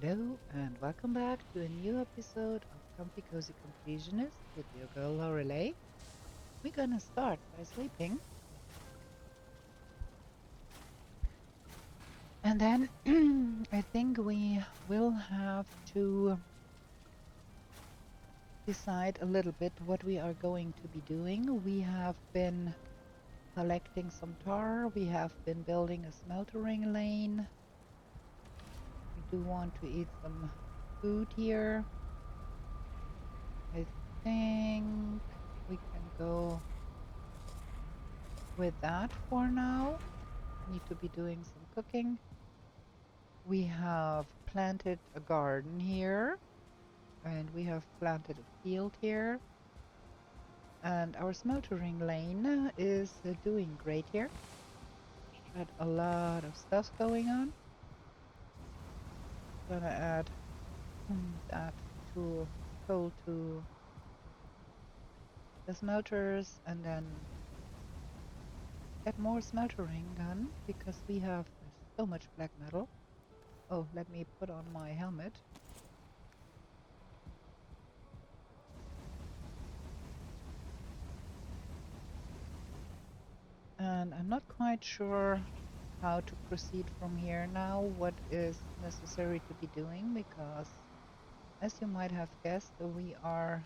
Hello and welcome back to a new episode of Comfy Cozy Completionist with your girl Lorelei. We're gonna start by sleeping and then I think we will have to decide a little bit what we are going to be doing. We have been collecting some tar, we have been building a smeltering lane. We do want to eat some food here. I think we can go with that for now. Need to be doing some cooking. We have planted a garden here and we have planted a field here, and our smeltering lane is doing great here. Got a lot of stuff going on. Gonna add that to coal to the smelters and then get more smeltering done because we have so much black metal. Oh, let me put on my helmet. And I'm not quite sure how to proceed from here now, what is necessary to be doing, because as you might have guessed, we are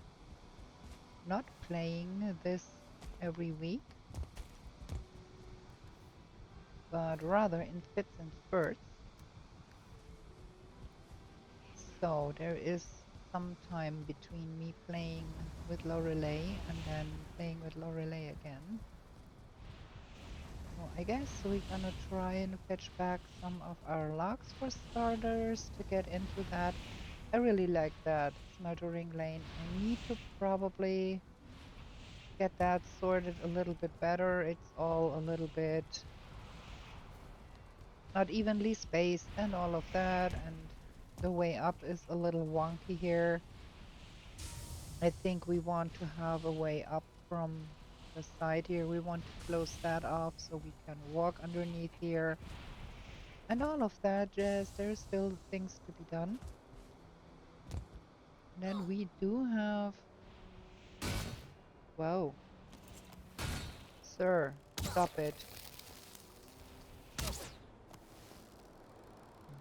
not playing this every week, but rather in fits and spurts. So there is some time between me playing with Lorelei and then playing with Lorelei again. So I guess we're gonna try and fetch back some of our logs for starters to get into that. I really like that smeltering lane. I need to probably get that sorted a little bit better. It's all a little bit not evenly spaced and all of that, and the way up is a little wonky here. I think we want to have a way up from the side here. We want to close that off so we can walk underneath here and all of that. Just there's still things to be done. And then we do have, whoa, sir, stop it.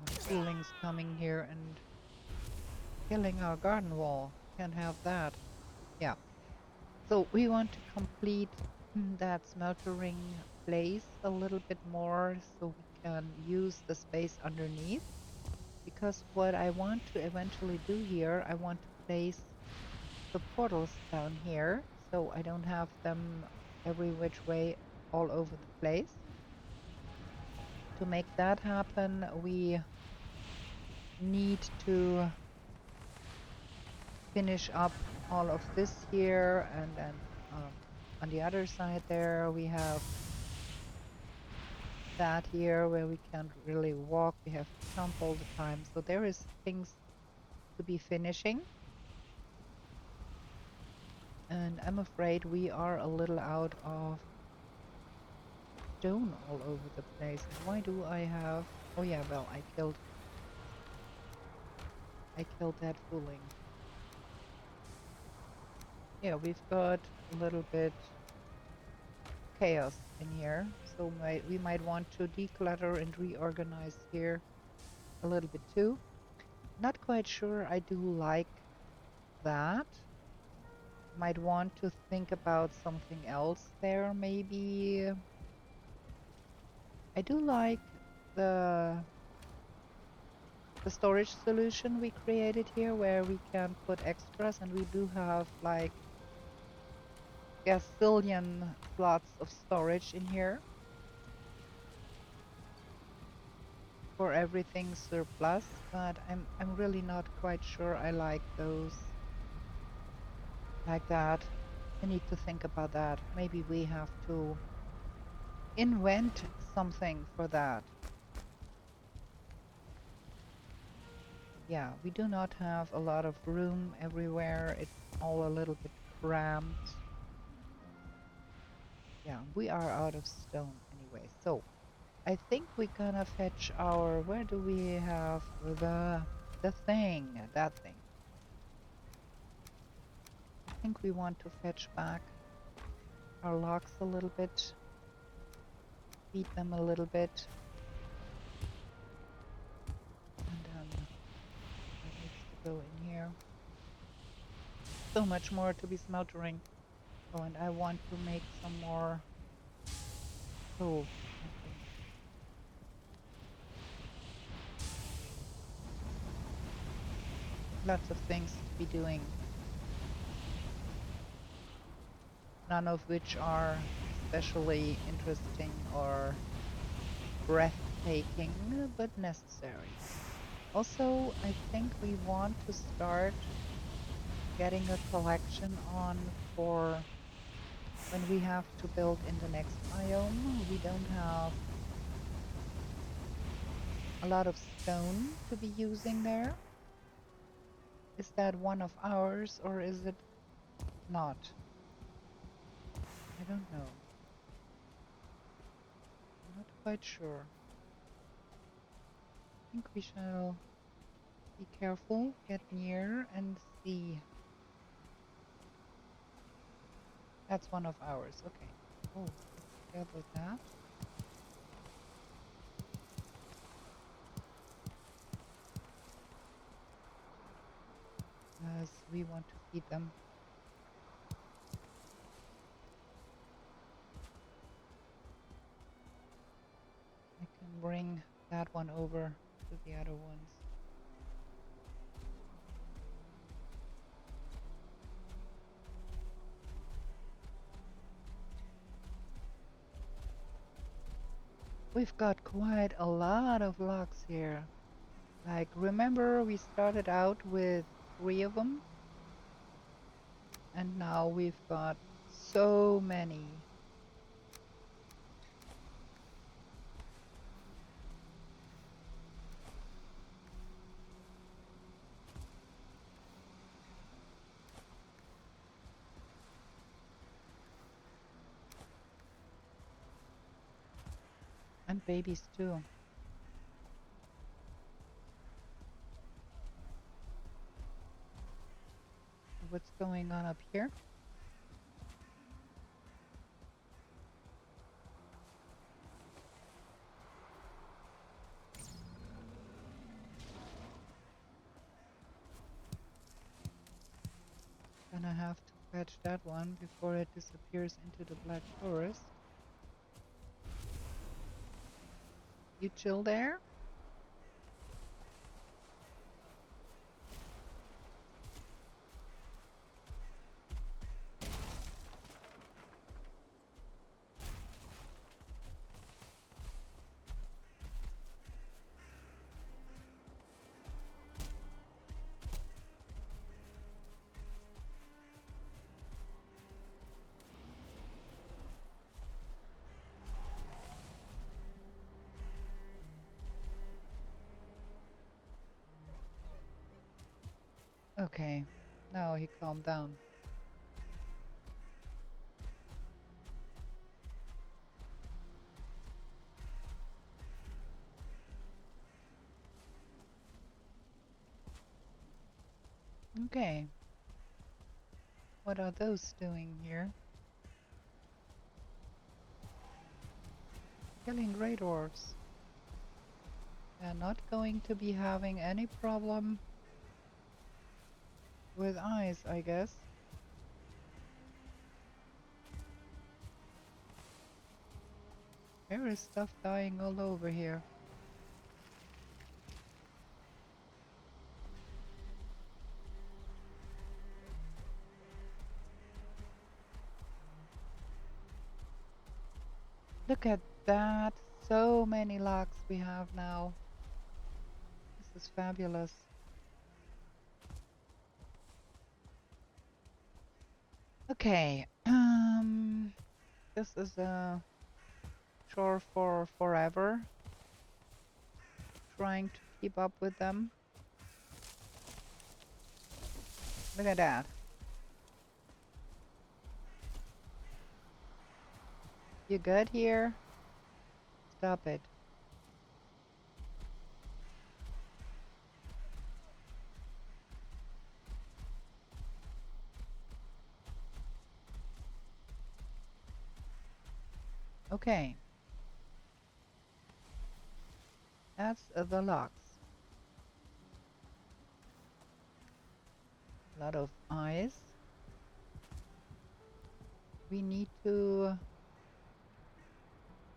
Fooling's coming here and killing our garden wall. Can't have that. Yeah. So we want to complete that smeltering place a little bit more so we can use the space underneath. Because what I want to eventually do here, I want to place the portals down here so I don't have them every which way all over the place. To make that happen, we need to finish up all of this here, and then on the other side there we have that here where we can't really walk. We have to jump all the time, so there is things to be finishing, and I'm afraid we are a little out of stone all over the place. Why do I have, oh yeah, well, I killed that fooling. Yeah, we've got a little bit chaos in here, so we might want to declutter and reorganize here a little bit too. Not quite sure I do like that. Might want to think about something else there, maybe. I do like the storage solution we created here, where we can put extras, and we do have like gazillion slots of storage in here for everything surplus, but I'm really not quite sure I like those like that. I need to think about that. Maybe we have to invent something for that. Yeah, we do not have a lot of room everywhere. It's all a little bit cramped. Yeah, we are out of stone anyway. So I think we're gonna fetch our, where do we have the the thing, that thing. I think we want to fetch back our logs a little bit, feed them a little bit. And that needs to go in here. So much more to be smeltering. Oh, and I want to make some more stove, I think. Lots of things to be doing. None of which are especially interesting or breathtaking, but necessary. Also, I think we want to start getting a collection on for when we have to build in the next biome. We don't have a lot of stone to be using there. Is that one of ours or is it not? I don't know. I'm not quite sure. I think we shall be careful, get near and see. That's one of ours. Okay. Oh, let's gather that. As we want to feed them. I can bring that one over to the other ones. We've got quite a lot of logs here. Like, remember we started out with 3 of them? And now we've got so many. And babies too. What's going on up here? Gonna have to fetch that one before it disappears into the Black Forest. You chill there? Okay, now he calmed down. Okay. What are those doing here? Killing grey dwarfs. They're not going to be having any problem with eyes, I guess. There is stuff dying all over here. Look at that. So many logs we have now. This is fabulous. Okay. This is a chore for forever. Trying to keep up with them. Look at that. You good here? Stop it. Okay. That's the logs. A lot of ice. We need to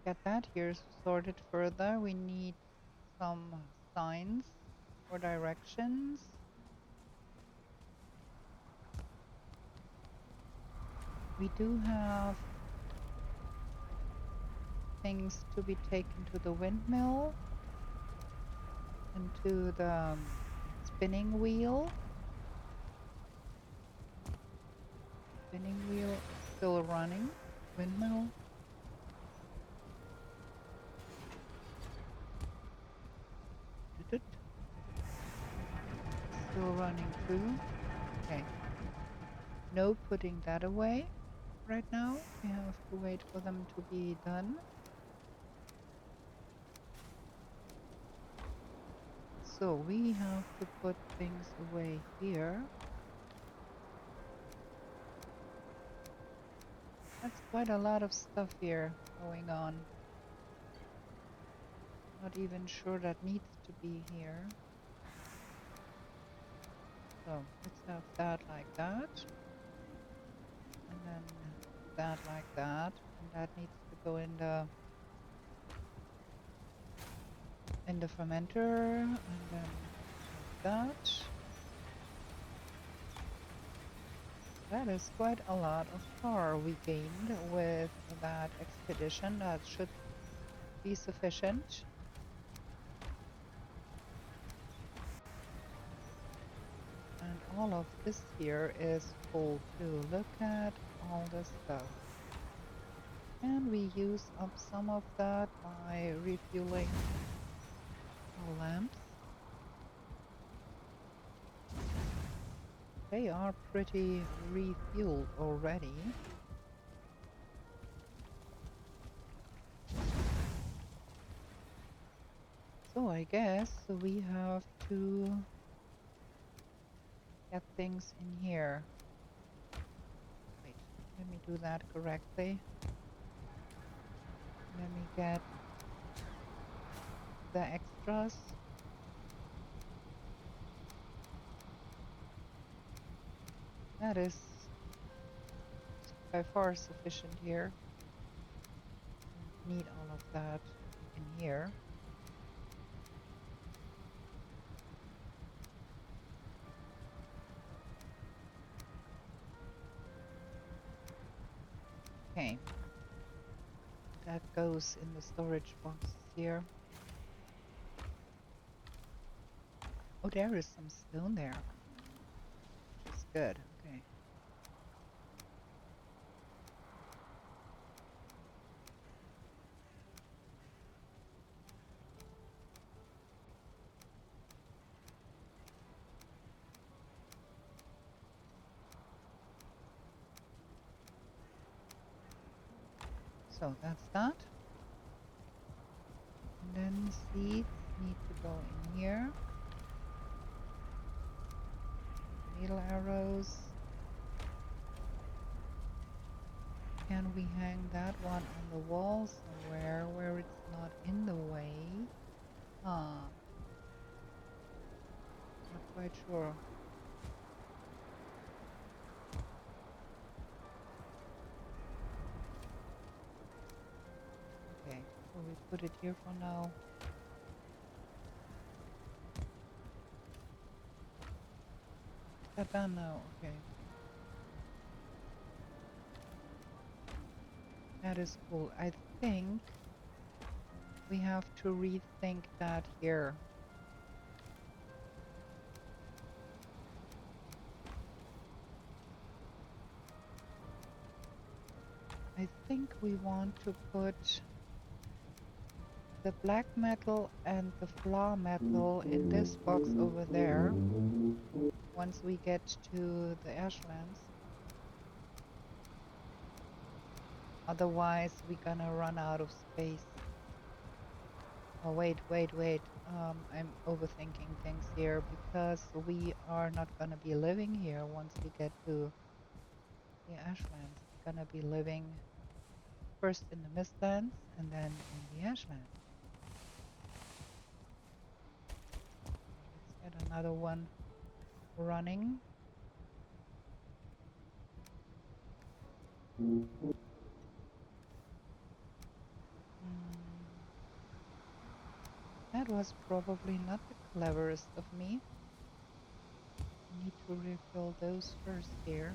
get that here sorted further. We need some signs or directions. We do have things to be taken to the windmill and to the spinning wheel. Spinning wheel still running. Windmill. Still running too. Okay. No putting that away right now. We have to wait for them to be done. So we have to put things away here. That's quite a lot of stuff here going on. Not even sure that needs to be here. So let's have that like that. And then that like that. And that needs to go in the fermenter. And then like that. That is quite a lot of power we gained with that expedition. That should be sufficient. And all of this here is full too. Look at all this stuff. And we use up some of that by refueling our lamps. They are pretty refueled already. So I guess we have to get things in here. Wait, let me do that correctly. Let me get the extras. That is by far sufficient here. Don't need all of that in here. Okay. That goes in the storage box here. Oh, there is some stone there. Which is good. Okay. So that's that. And then seeds need to go in here. Needle arrows. Can we hang that one on the wall somewhere where it's not in the way? Not quite sure. Okay, so we put it here for now. Is that done now? Okay. That is cool. I think we have to rethink that here. I think we want to put the black metal and the flaw metal in this box over there once we get to the ashlands. Otherwise, we're gonna run out of space. Oh, wait. I'm overthinking things here because we are not gonna be living here once we get to the ashlands. We're gonna be living First in the Mistlands and then in the Ashlands. Let's get another one running. That was probably not the cleverest of me. Need to refill those first here.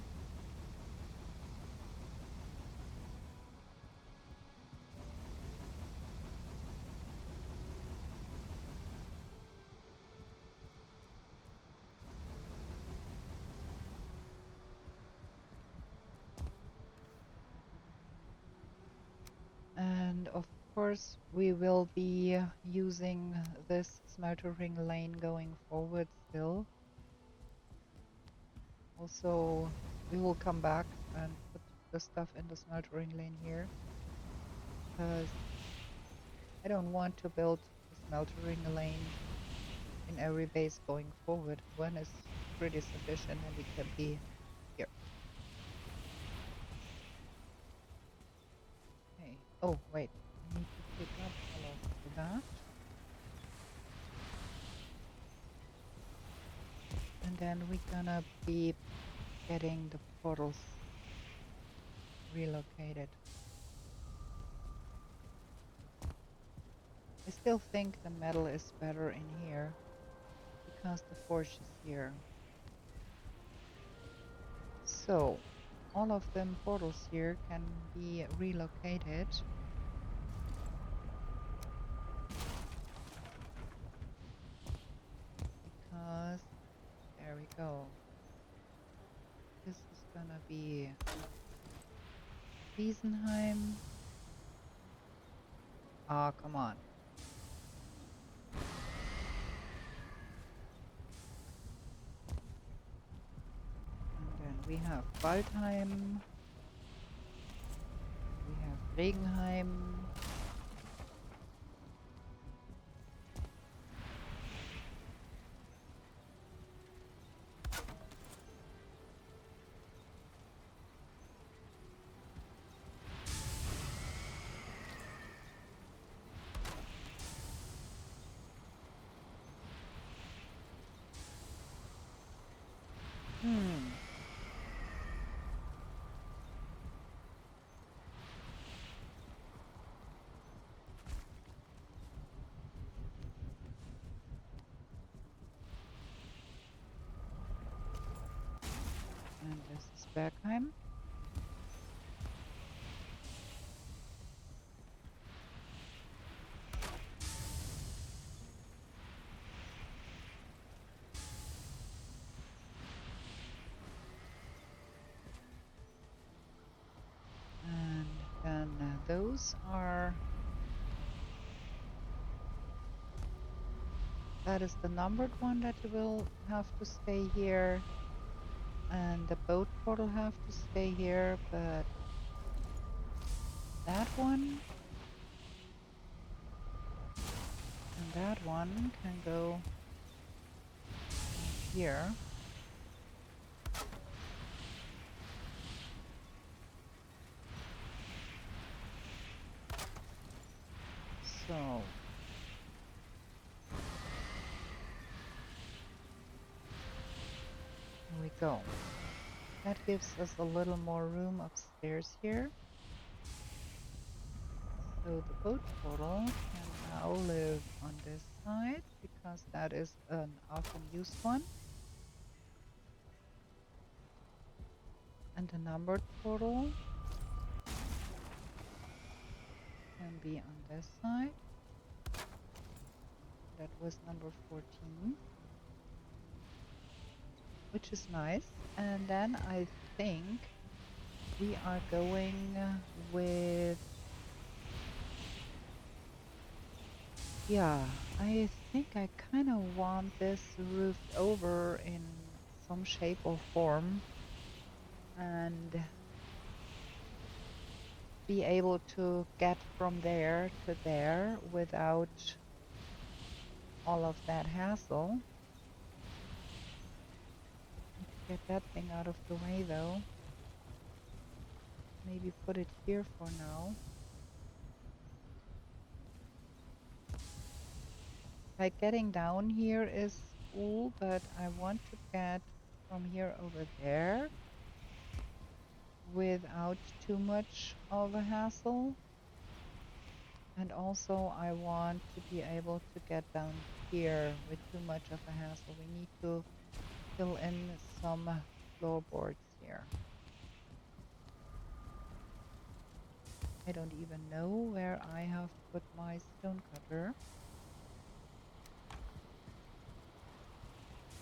And of course we will be using this smeltering lane going forward still. Also, we will come back and put the stuff in the smeltering lane here, because I don't want to build a smeltering lane in every base going forward. One is pretty sufficient and it can be here. Okay. Oh, wait. I need to pick up all of that. And then we're gonna be getting the portals relocated. I still think the metal is better in here because the forge is here. So all of them portals here can be relocated. Because there we go. This is gonna be Wiesenheim. Ah, come on. And then we have Waldheim. We have Regenheim. And this is Bergheim. And then those are... That is the numbered one that will have to stay here. And the boat portal have to stay here, but that one and that one can go here. So here we go. That gives us a little more room upstairs here. So the boat portal can now live on this side because that is an often used one. And the numbered portal can be on this side. That was number 14, which is nice. And then I think we are going with... Yeah, I think I kind of want this roofed over in some shape or form and be able to get from there to there without all of that hassle. Get that thing out of the way though. Maybe put it here for now. Like getting down here is cool, but I want to get from here over there without too much of a hassle. And also I want to be able to get down here with too much of a hassle. We need to fill in some floorboards here. I don't even know where I have put my stone cutter.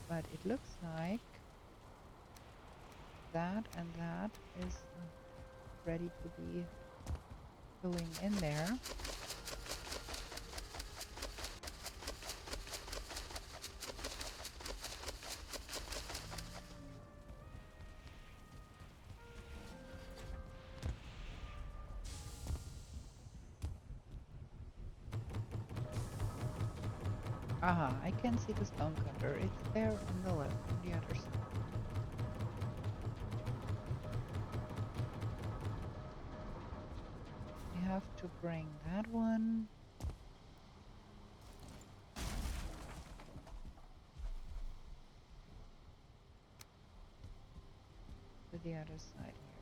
But it looks like that and that is ready to be going in there. Aha, I can see the stone cutter. It's there on the left, on the other side. We have to bring that one. To the other side here.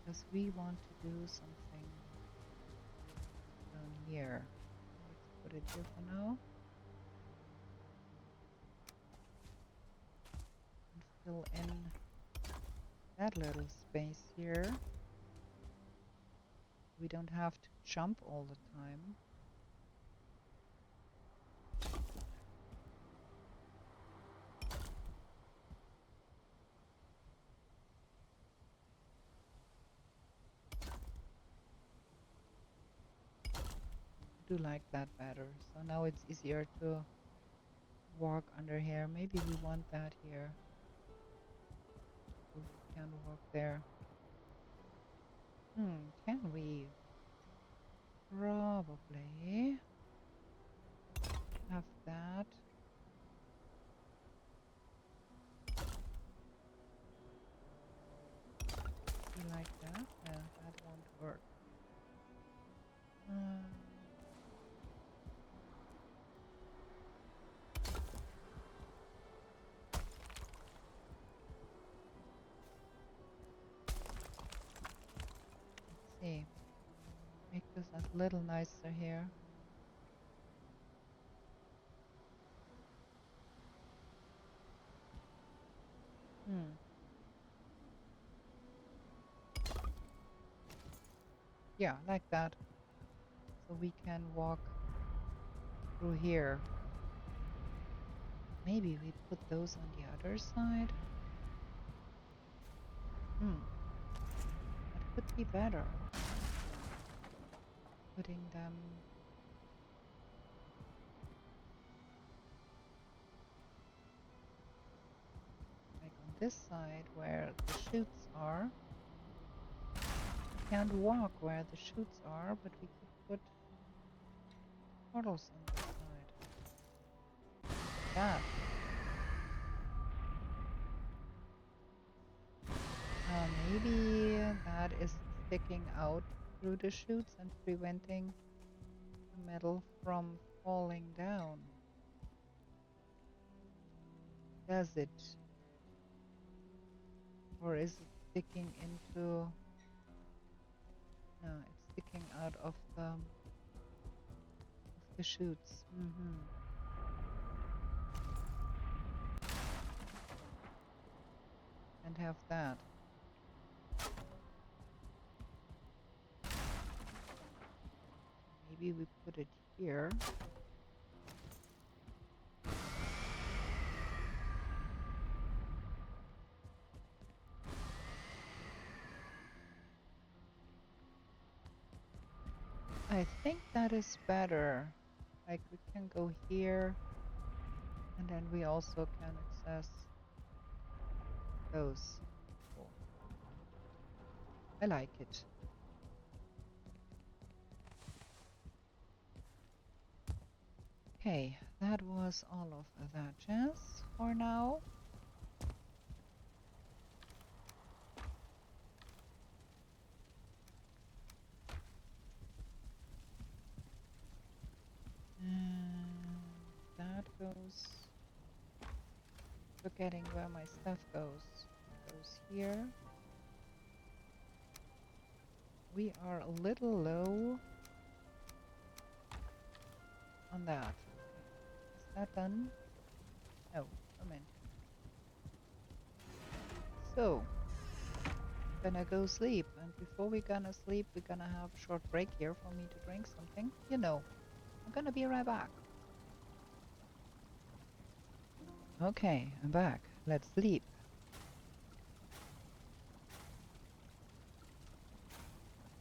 Because we want to do something down here. Let's put it here for now. And fill in that little space here. We don't have to jump all the time. I do like that better. So now it's easier to walk under here. Maybe we want that here. So we can walk there. Can we? Probably have that. You like that? Yeah, that won't work. Let's see. Make this a little nicer here. Yeah, like that. So we can walk through here. Maybe we put those on the other side. That could be better. Putting them like on this side where the chutes are. We can't walk where the chutes are, but we could put portals on this side. That. Maybe that is sticking out through the chutes and preventing the metal from falling down. Does it? Or is it sticking into... No, it's sticking out of the chutes. And have that. Maybe we put it here. I think that is better. Like we can go here and then we also can access those. Cool. I like it. Okay, that was all of that jazz for now. forgetting where my stuff goes. Goes here. We are a little low on that. Okay. Is that done? No, come in. So, gonna go sleep, and before we're gonna sleep, we're gonna have a short break here for me to drink something. You know, I'm gonna be right back. Okay, I'm back. Let's sleep.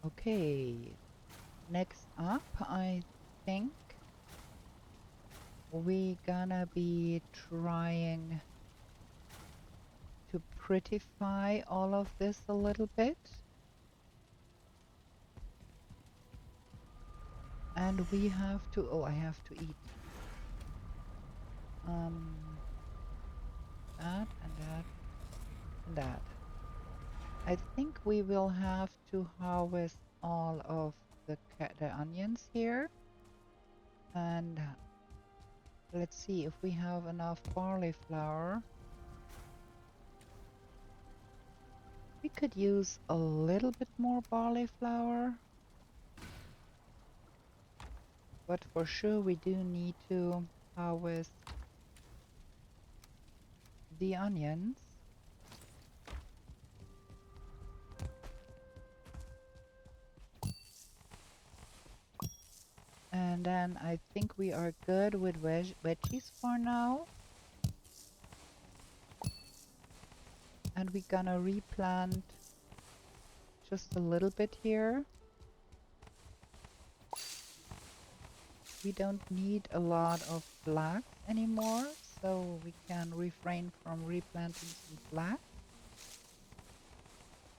Okay, next up, I think we're gonna be trying to prettify all of this a little bit. And we have to, oh, I have to eat. That and that and that. I think we will have to harvest all of the onions here. And let's see if we have enough barley flour. We could use a little bit more barley flour. But for sure we do need to harvest the onions. And then I think we are good with veggies for now. And we're gonna replant just a little bit here. We don't need a lot of flax anymore, so we can refrain from replanting some flax.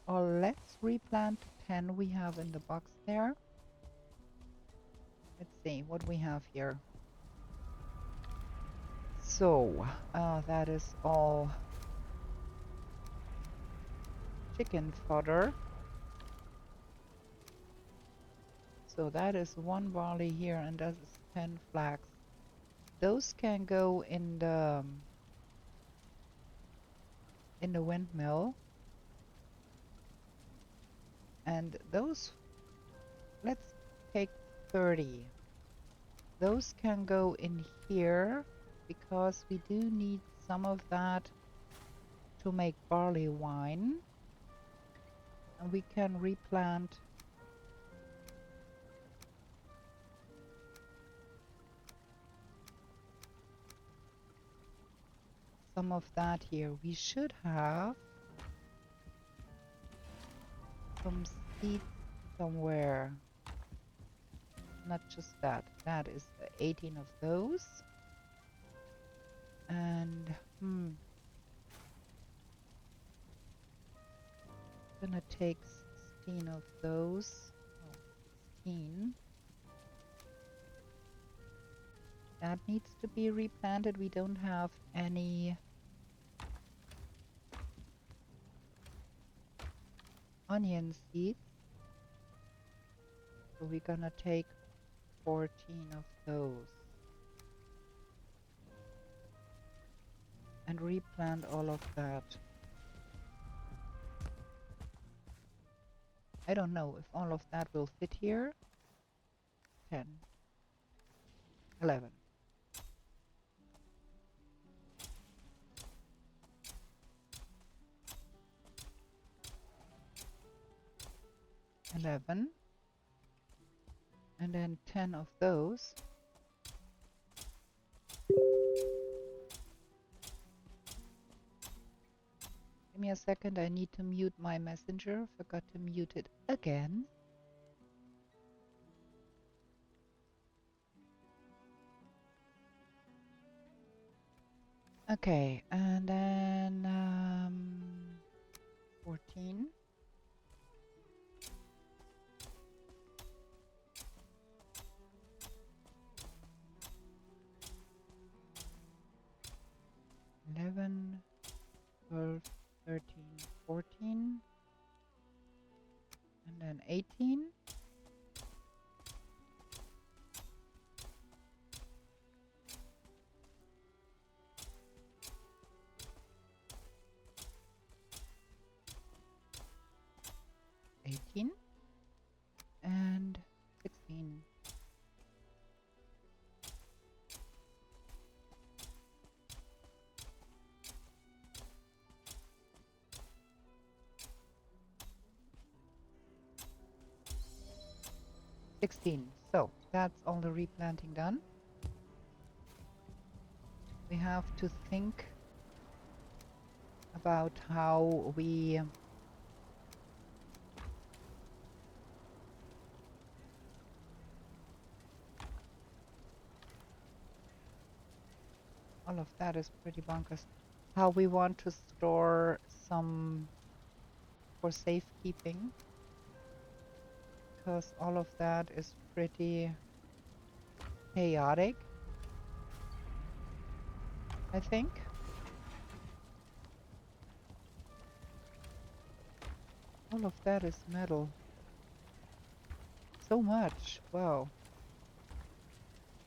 Or let's replant 10 we have in the box there. Let's see what we have here. So, that is all chicken fodder. So that is 1 barley here, and that is 10 flax. Those can go in the windmill. And those, let's take 30. Those can go in here because we do need some of that to make barley wine. And we can replant some of that here. We should have some seeds somewhere. Not just that. That is 18 of those. And gonna take 16 of those. Oh, 16. That needs to be replanted. We don't have any onion seeds. So we're gonna take 14 of those. And replant all of that. I don't know if all of that will fit here. 10. 11. And then 10 of those. Give me a second, I need to mute my messenger. Forgot to mute it again. Okay, and then 14. 11, 12, 13, 14, and then 18. 16. So that's all the replanting done. We have to think about how we all of that is pretty bonkers. How we want to store some for safekeeping, because all of that is pretty chaotic, I think. All of that is metal. So much. Wow.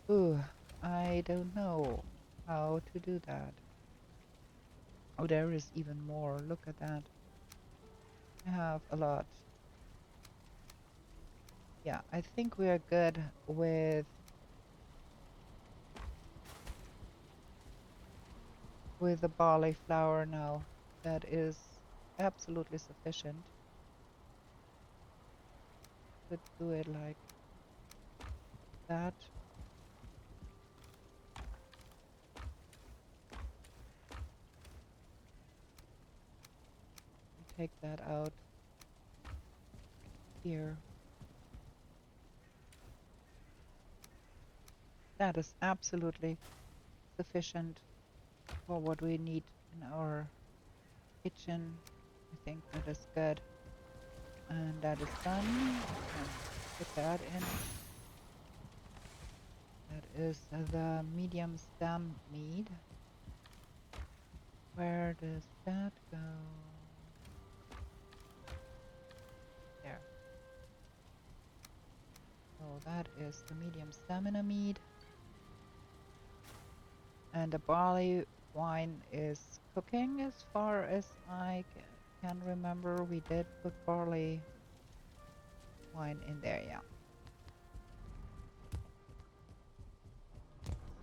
Ooh, I don't know how to do that. Oh, there is even more. Look at that. I have a lot. Yeah, I think we are good with the barley flour now. That is absolutely sufficient. Could do it like that. Take that out here. That is absolutely sufficient for what we need in our kitchen. I think that is good. And that is done. And put that in. That is the medium stem mead. Where does that go? There. So that is the medium stamina mead. And the barley wine is cooking as far as I can remember. We did put barley wine in there, yeah.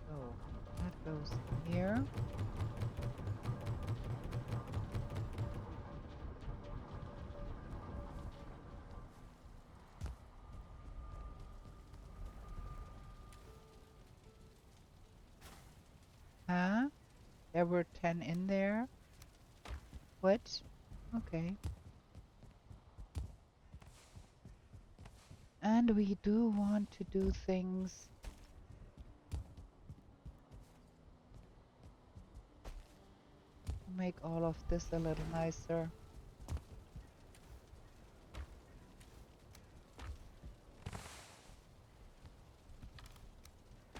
So that goes here. Huh? There were 10 in there? What? Okay. And we do want to do things to make all of this a little nicer.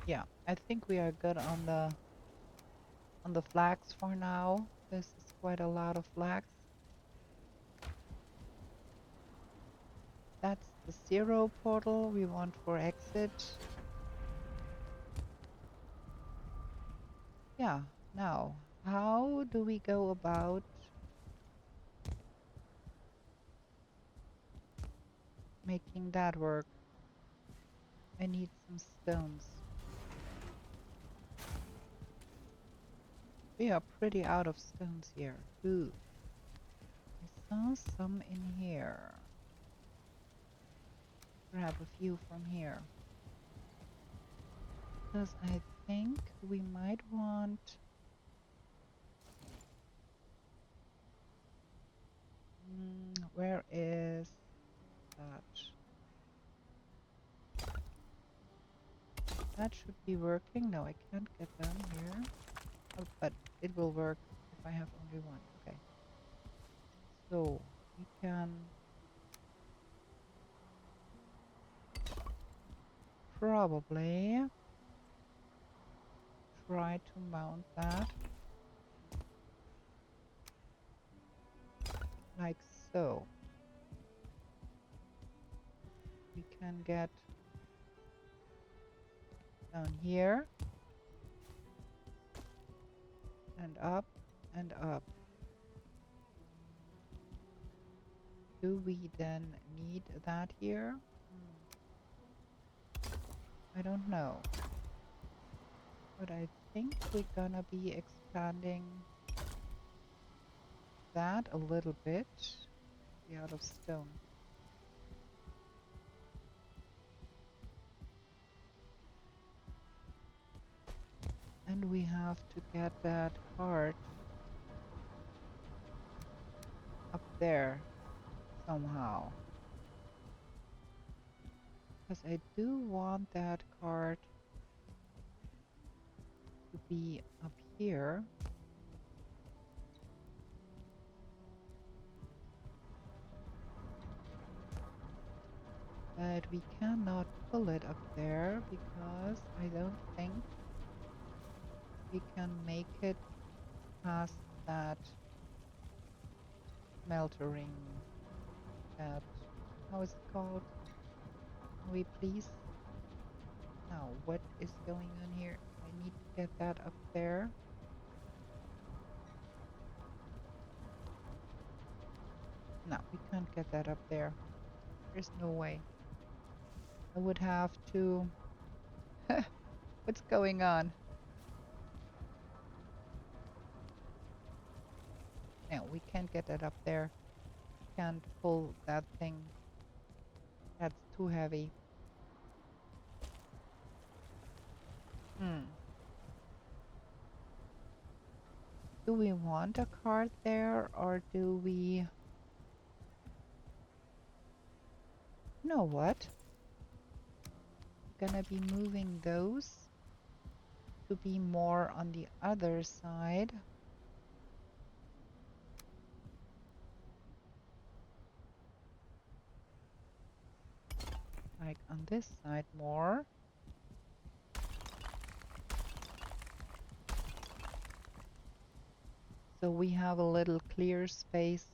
Yeah, I think we are good on the flags for now. This is quite a lot of flags. That's the 0 portal we want for exit. Yeah, now, how do we go about making that work? I need some stones. We are pretty out of stones here. Ooh. I saw some in here. Grab a few from here. Because I think we might want... where is that? That should be working. No, I can't get down here. Oh, but it will work if I have only one. Okay. So, we can probably try to mount that like so. We can get down here and up and up. Do we then need that here? I don't know. But I think we're gonna be expanding that a little bit. Be out of stone. And we have to get that cart up there somehow. Because I do want that cart to be up here. But we cannot pull it up there because I don't think we can make it past that smeltering. That, how is it called? Can we please? Now, what is going on here? I need to get that up there. No, we can't get that up there. There's no way. I would have to... What's going on? No, we can't get that up there. Can't pull that thing. That's too heavy. Do we want a cart there, or do we... You know what? I'm gonna be moving those to be more on the other side. Like on this side more. So we have a little clear space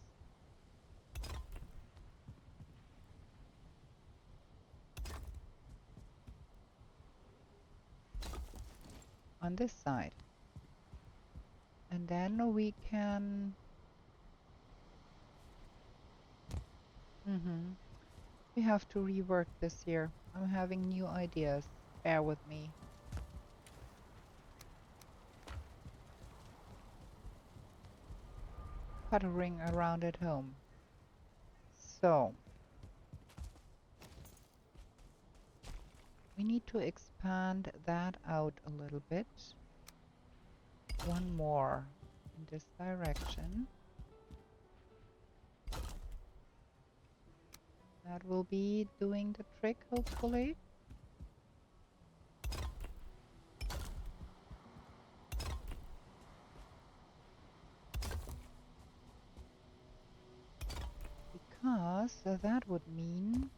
on this side. And then we can... We have to rework this here. I'm having new ideas. Bear with me. Puttering around at home. So... we need to expand that out a little bit. One more in this direction. That will be doing the trick, hopefully. Because that would mean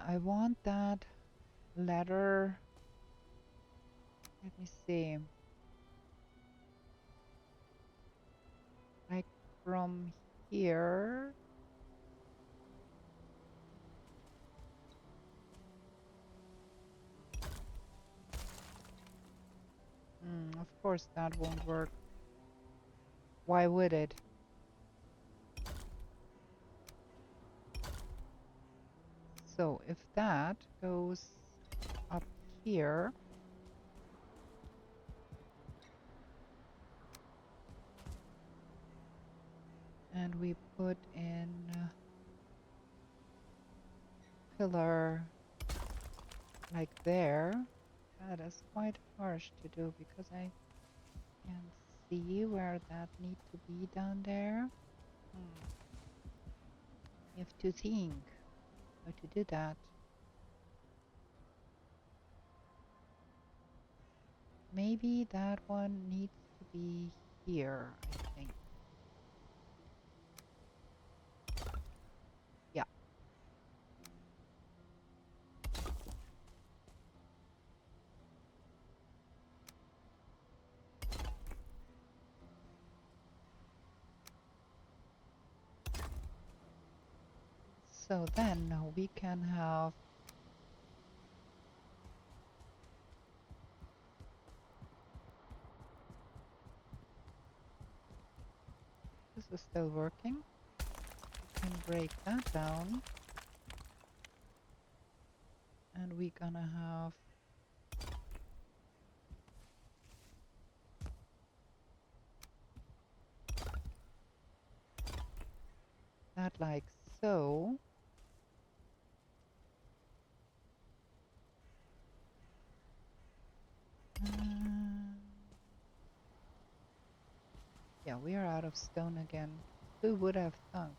I want that ladder. Let me see. Like from here. Of course that won't work. Why would it? So if that goes up here, and we put in a pillar like there, that is quite harsh to do because I can't see where that needs to be down there. You have to think how to do that. Maybe that one needs to be here, I think. Yeah. So then we can have this is still working. We can break that down. And we're gonna have that like so. Yeah, we are out of stone again. Who would have thunk?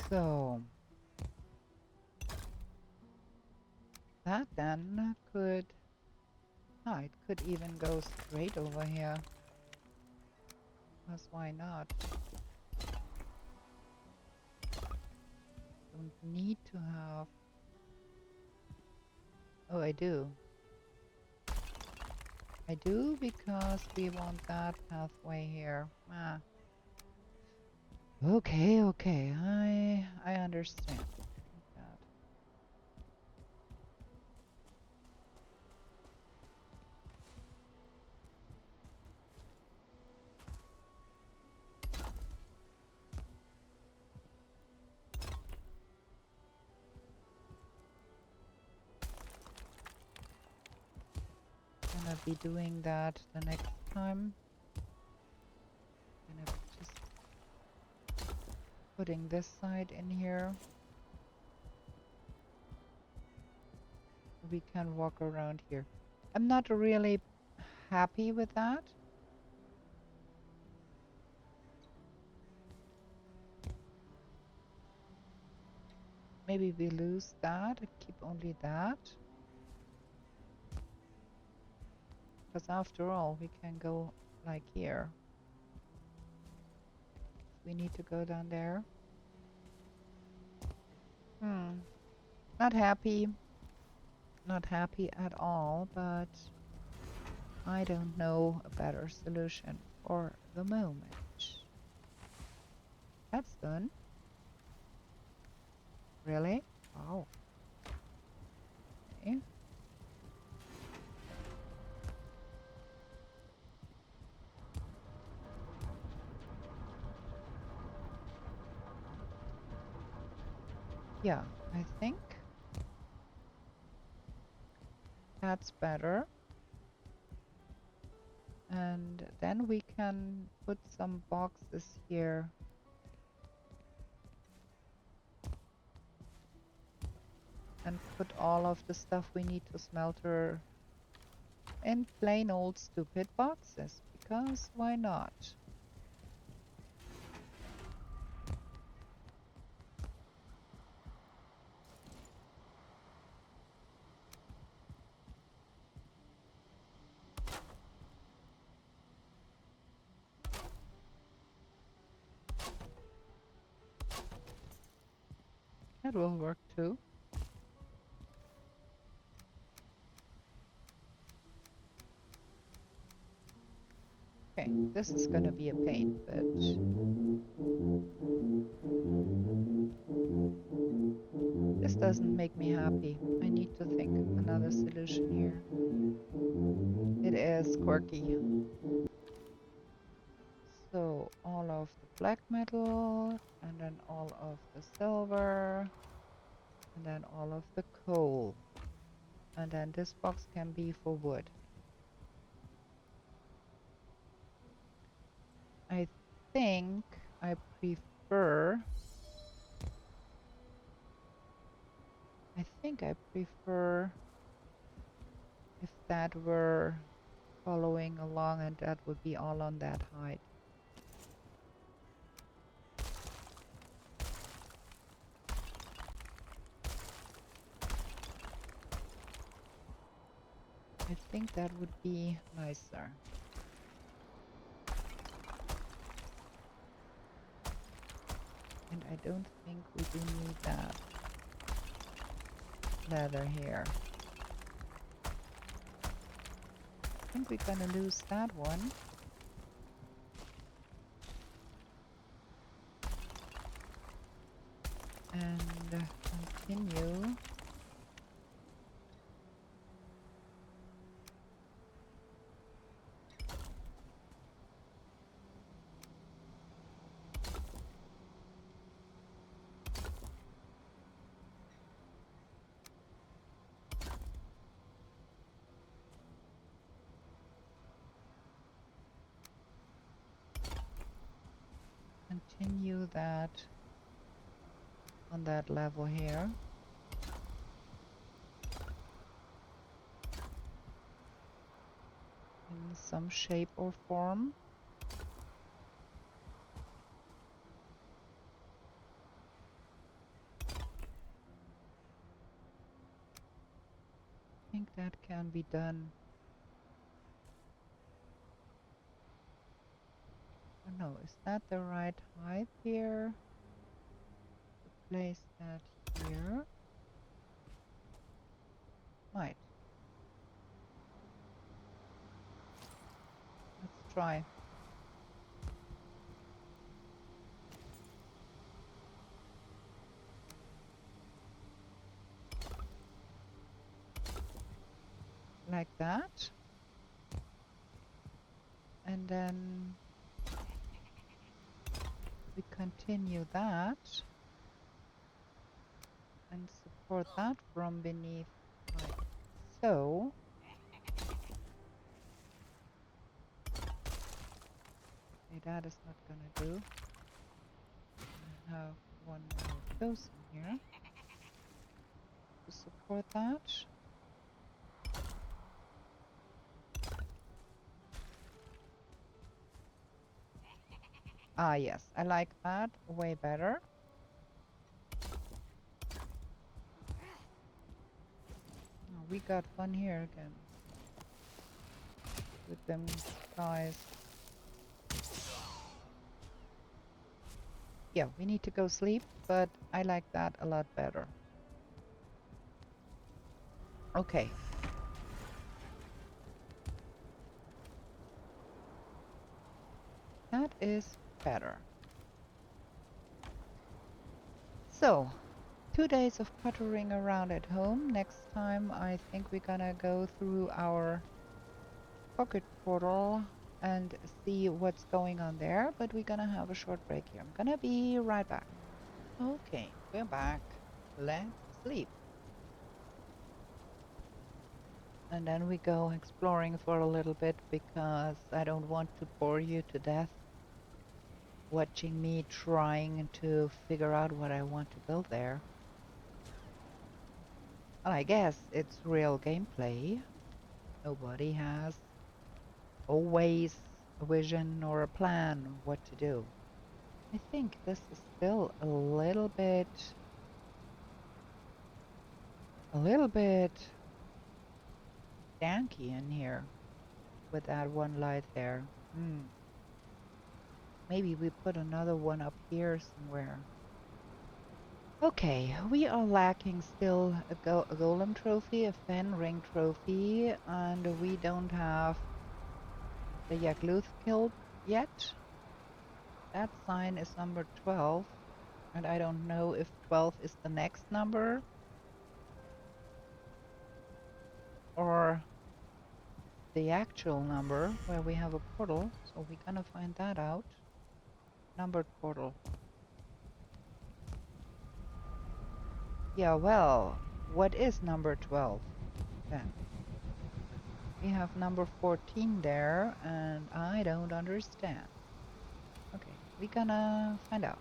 So that then could, it could even go straight over here. Because why not? Don't need to have. Oh, I do. I do because we want that pathway here. Ah. Okay, okay. I understand. That. Gonna be doing that the next time. Gonna be just putting this side in here. We can walk around here. I'm not really happy with that. Maybe we lose that and keep only that. Because after all, we can go like here. We need to go down there. Not happy. Not happy at all, but I don't know a better solution for the moment. That's done. Really? Wow. Okay. Yeah, I think that's better. And then we can put some boxes here. And put all of the stuff we need to smelter in plain old stupid boxes. Because why not? That will work too. Okay, this is gonna be a pain, but this doesn't make me happy. I need to think another solution here. It is quirky. So all of the black metal, and then all of the silver, and then all of the coal. And then this box can be for wood. I think I prefer if that were following along and that would be all on that height. think that would be nicer. And I don't think we do need that leather here. I think we're gonna lose that one. And continue. Continue that on that level here. In some shape or form. I think that can be done. Oh no, is that the right height here? Place that here. Might. Let's try. Like that. And then we continue that and support that from beneath like so. Okay, that is not gonna do. I have one more of those in here to support that. Ah, yes, I like that way better. Oh, we got fun here again with them guys. Yeah, we need to go sleep, but I like that a lot better. Okay. That is better. So, 2 days of puttering around at home. Next time I think we're gonna go through our pocket portal and see what's going on there, but we're gonna have a short break here. I'm gonna be right back. Okay, we're back. Let's sleep. And then we go exploring for a little bit because I don't want to bore you to death watching me trying to figure out what I want to build there. Well, I guess it's real gameplay. Nobody has always a vision or a plan of what to do. I think this is still a little bit danky in here with that one light there. Maybe we put another one up here somewhere. Okay, we are lacking still a golem trophy, a fen ring trophy, and we don't have the Yakluth killed yet. That sign is number 12, and I don't know if 12 is the next number or the actual number where we have a portal, so we're gonna find that out. Numbered portal. Yeah, well, what is number 12 then? We have number 14 there, and I don't understand. Okay, we're gonna find out.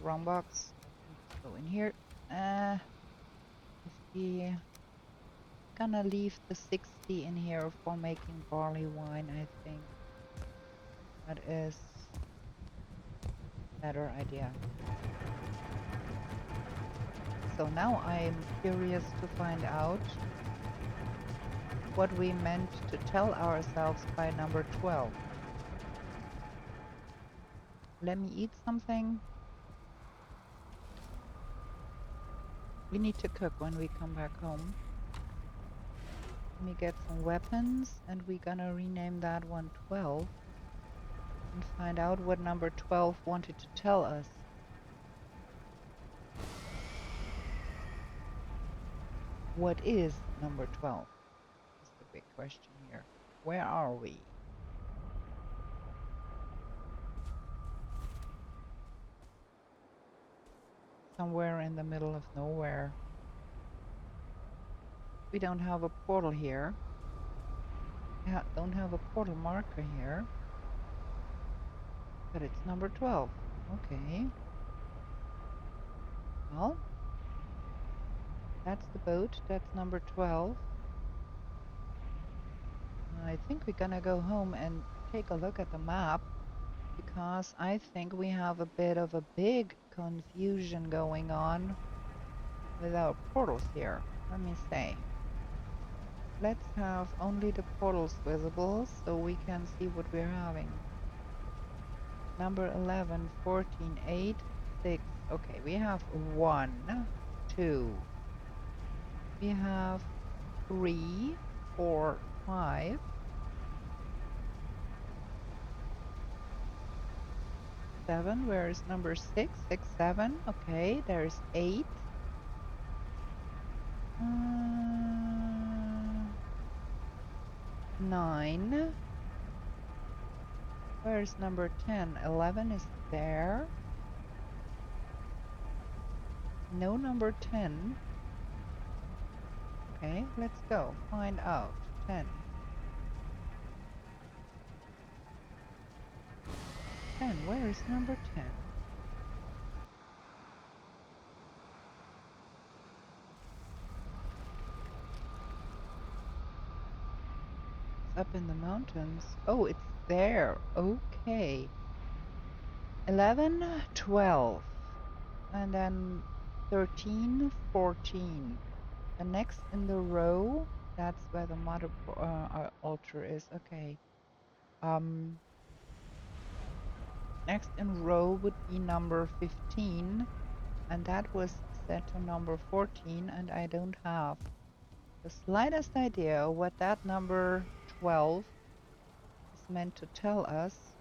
Wrong box. Go in here. If gonna leave the 60 in here for making barley wine, I think. That is a better idea. So now I'm curious to find out what we meant to tell ourselves by number 12. Let me eat something. We need to cook when we come back home. Let me get some weapons, and we're gonna rename that one 12 and find out what number 12 wanted to tell us. What is number 12? Is the big question here. Where are we? Somewhere in the middle of nowhere. We don't have a portal here. Yeah, don't have a portal marker here. But it's number 12. Okay. Well, that's the boat. That's number 12. I think we're gonna go home and take a look at the map, because I think we have a bit of a big confusion going on with our portals here. Let me say. Let's have only the portals visible so we can see what we're having. Number 11, 14, 8, 6. Okay, we have 1, 2. We have 3, 4, 5. 7. Where is number 6? 6, 7. Okay, there's 8. 9. Where's number 10? 11 is there. No number 10. Okay, let's go. Find out. 10. 10. Where is number 10? It's up in the mountains. Oh, it's there. Okay. 11, 12. And then 13, 14. The next in the row, that's where the mother altar is. Okay. Next in row would be number 15, and that was set to number 14, and I don't have the slightest idea what that number 12 is meant to tell us.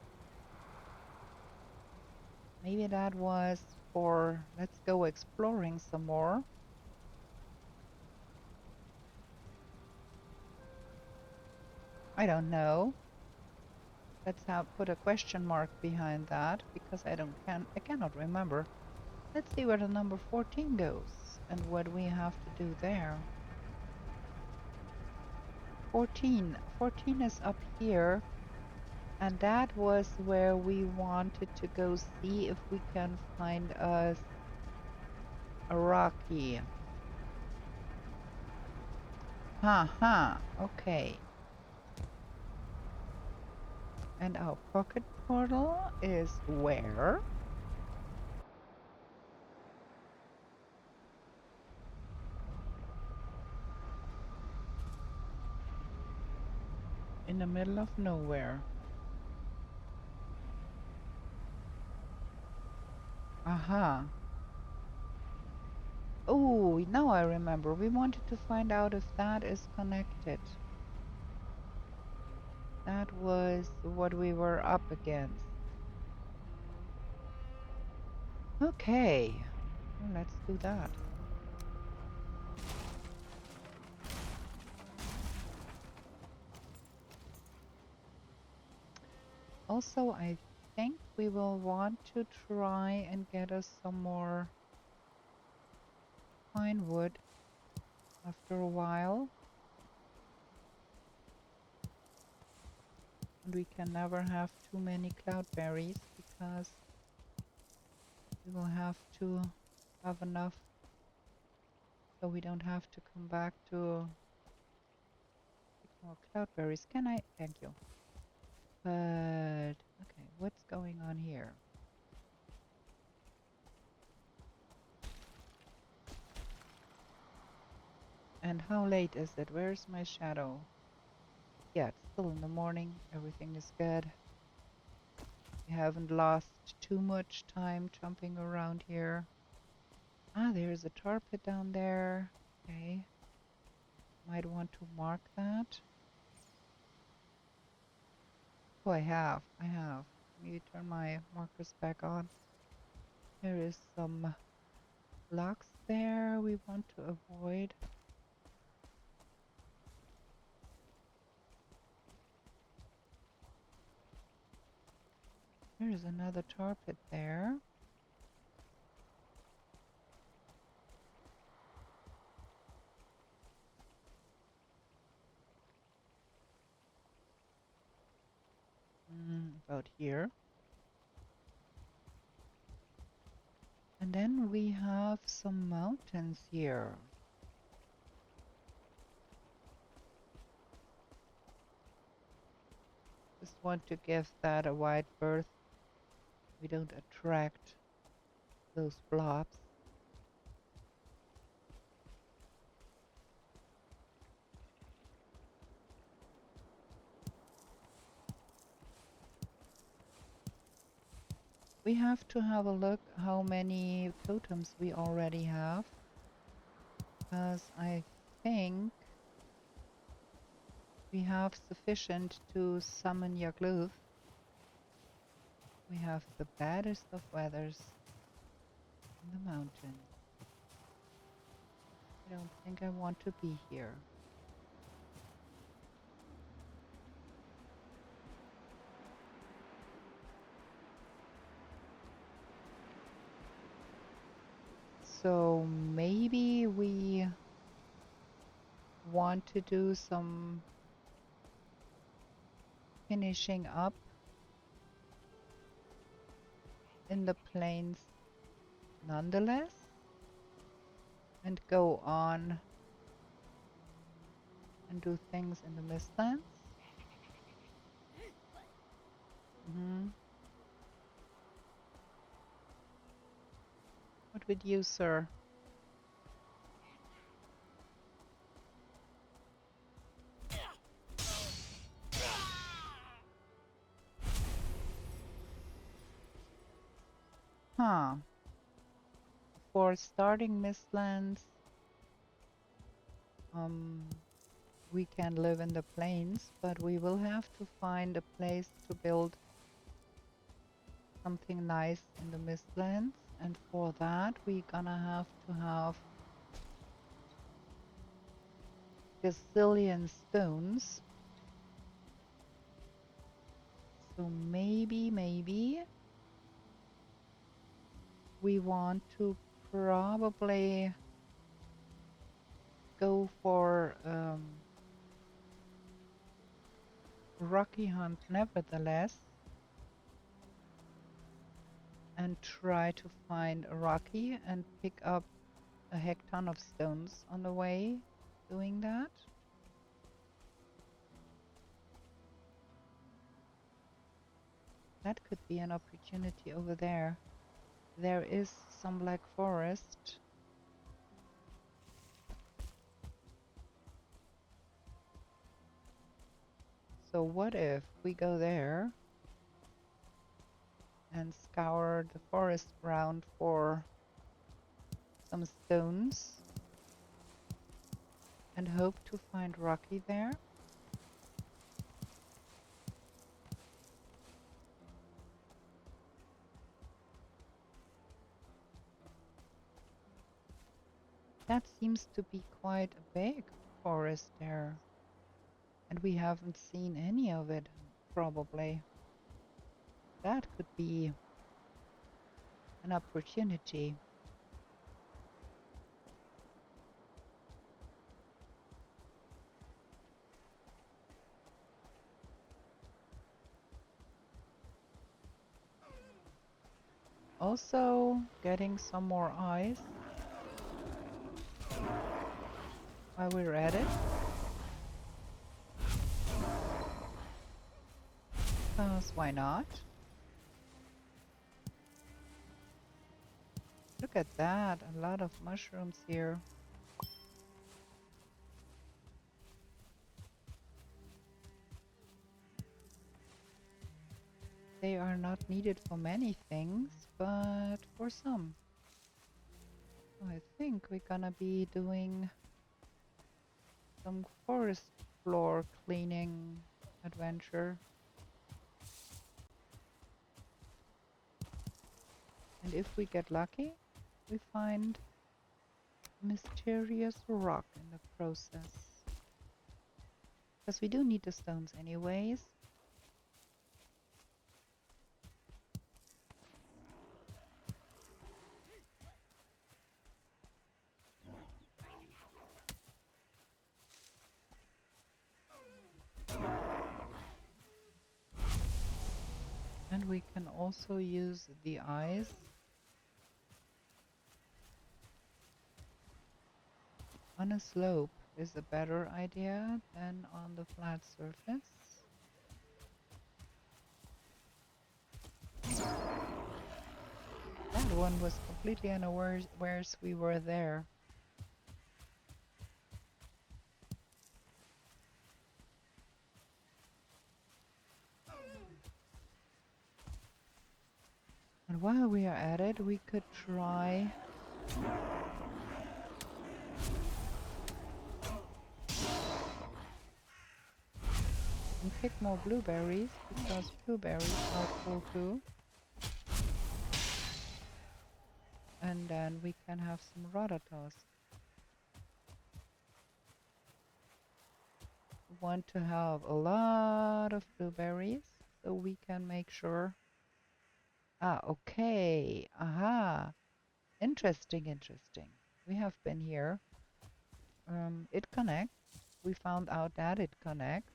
Maybe that was for let's go exploring some more. I don't know. Let's put a question mark behind that, because I cannot remember. Let's see where the number 14 goes and what we have to do there. 14 is up here, and that was where we wanted to go see if we can find us a Rocky. Okay. And our pocket portal is where? In the middle of nowhere. Aha. Oh, now I remember. We wanted to find out if that is connected. That was what we were up against. Okay. Well, let's do that. Also, I think we will want to try and get us some more pine wood after a while. And we can never have too many cloudberries, because we will have to have enough so we don't have to come back to pick more cloudberries. Can I? Thank you. But, okay, what's going on here? And how late is it? Where's my shadow? still in the morning. Everything is good. We haven't lost too much time jumping around here. Ah, there's a tar pit down there. Okay. Might want to mark that. Oh, I have. Maybe turn my markers back on. There is some blocks there we want to avoid. There's another tar pit there. About here. And then we have some mountains here. Just want to give that a wide berth. We don't attract those blobs. We have to have a look how many totems we already have. Because I think we have sufficient to summon Yagluth. We have the baddest of weathers in the mountain. I don't think I want to be here. So maybe we want to do some finishing up in the plains nonetheless and go on and do things in the Mistlands. What would you, sir? Huh. For starting Mistlands, we can live in the plains, but we will have to find a place to build something nice in the Mistlands, and for that we're gonna have to have gazillion stones. So maybe we want to probably go for rocky hunt nevertheless and try to find a rocky and pick up a heck ton of stones on the way doing that. That could be an opportunity over there. There is some black forest. So what if we go there and scour the forest ground for some stones and hope to find rocky there? That seems to be quite a big forest there. And we haven't seen any of it, probably. That could be an opportunity. Also, getting some more ice while we're at it. Because why not? Look at that, a lot of mushrooms here. They are not needed for many things, but for some. I think we're gonna be doing some forest floor cleaning adventure. And if we get lucky, we find mysterious rock in the process. Because we do need the stones anyways. And we can also use the eyes on a slope is a better idea than on the flat surface. That one was completely unaware we were there. And while we are at it, we could try and pick more blueberries, because blueberries are cool too. And then we can have some rotatos. We want to have a lot of blueberries so we can make sure. Ah, okay. Aha. Interesting, interesting. We have been here. It connects. We found out that it connects.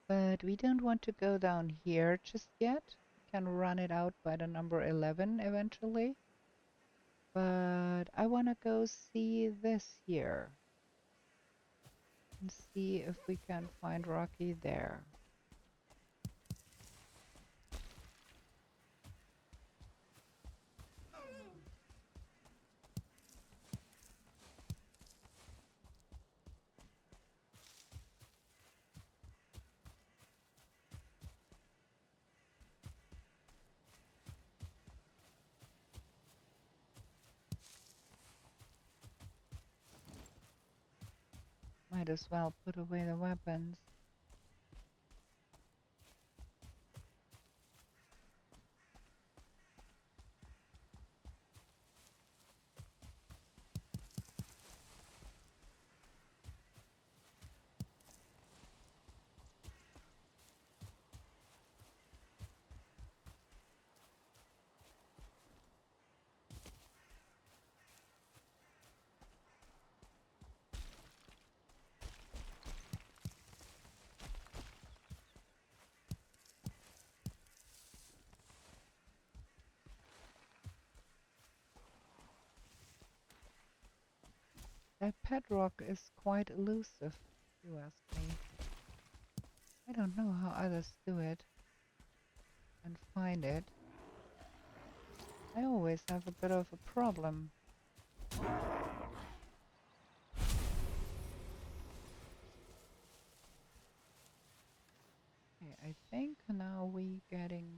But we don't want to go down here just yet. We can run it out by the number 11 eventually. But I want to go see this here. And see if we can find Rocky there. Might as well put away the weapons. That bedrock is quite elusive, if you ask me. I don't know how others do it and find it. I always have a bit of a problem. Okay, I think now we getting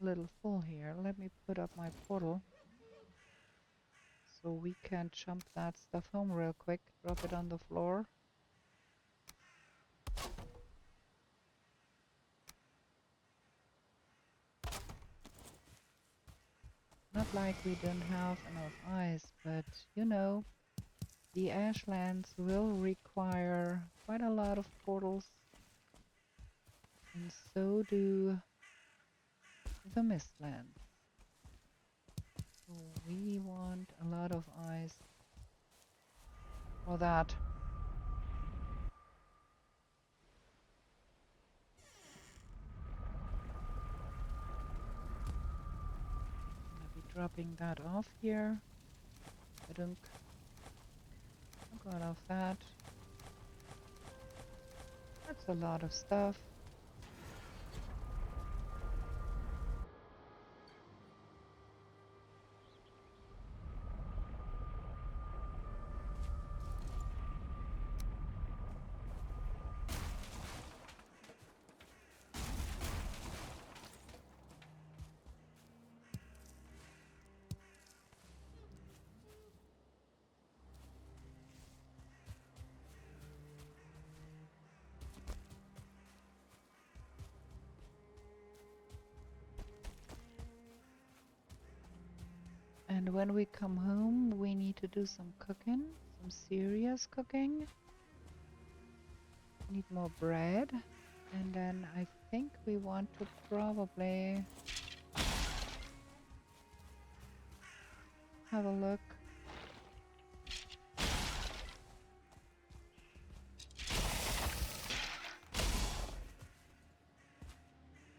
a little full here. Let me put up my portal so we can jump that stuff home real quick. Drop it on the floor. Not like we don't have enough ice, but you know, the ashlands will require quite a lot of portals, and so do the mistlands. So we want a lot of ice for that. dropping that off here. Badunk. Got off that. That's a lot of stuff. And when we come home, we need to do some cooking, some serious cooking. Need more bread. And then I think we want to probably have a look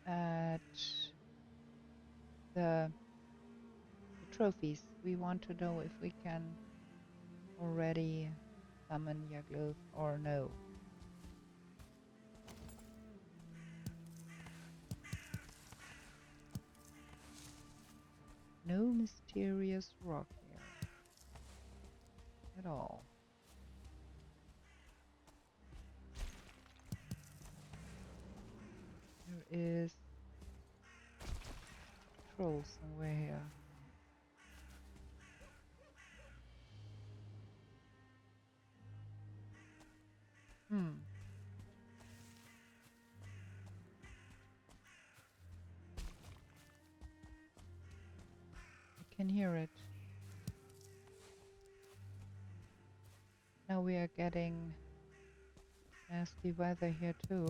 at the trophies. We want to know if we can already summon Yagluth or no. No mysterious rock here at all. There is a troll somewhere here. I can hear it. Now we are getting nasty weather here too.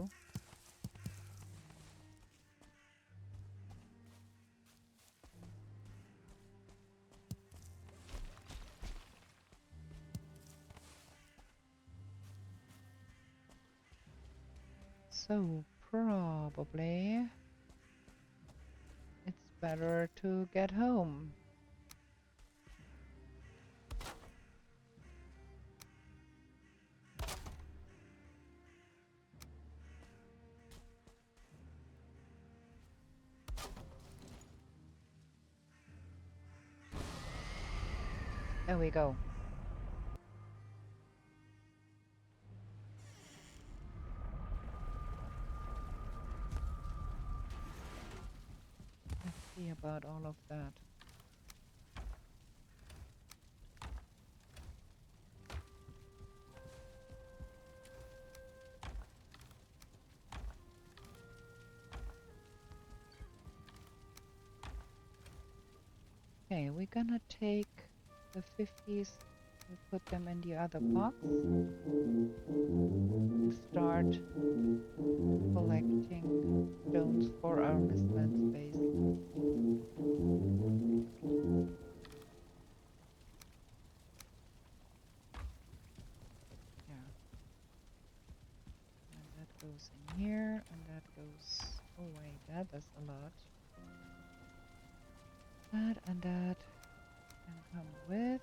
So probably it's better to get home. There we go. Let's see about all of that. Okay, we're gonna take the 50s and put them in the other box. Start collecting stones for our mistland space. Yeah. And that goes in here, and that goes... Oh wait, that is a lot. That and that can come with.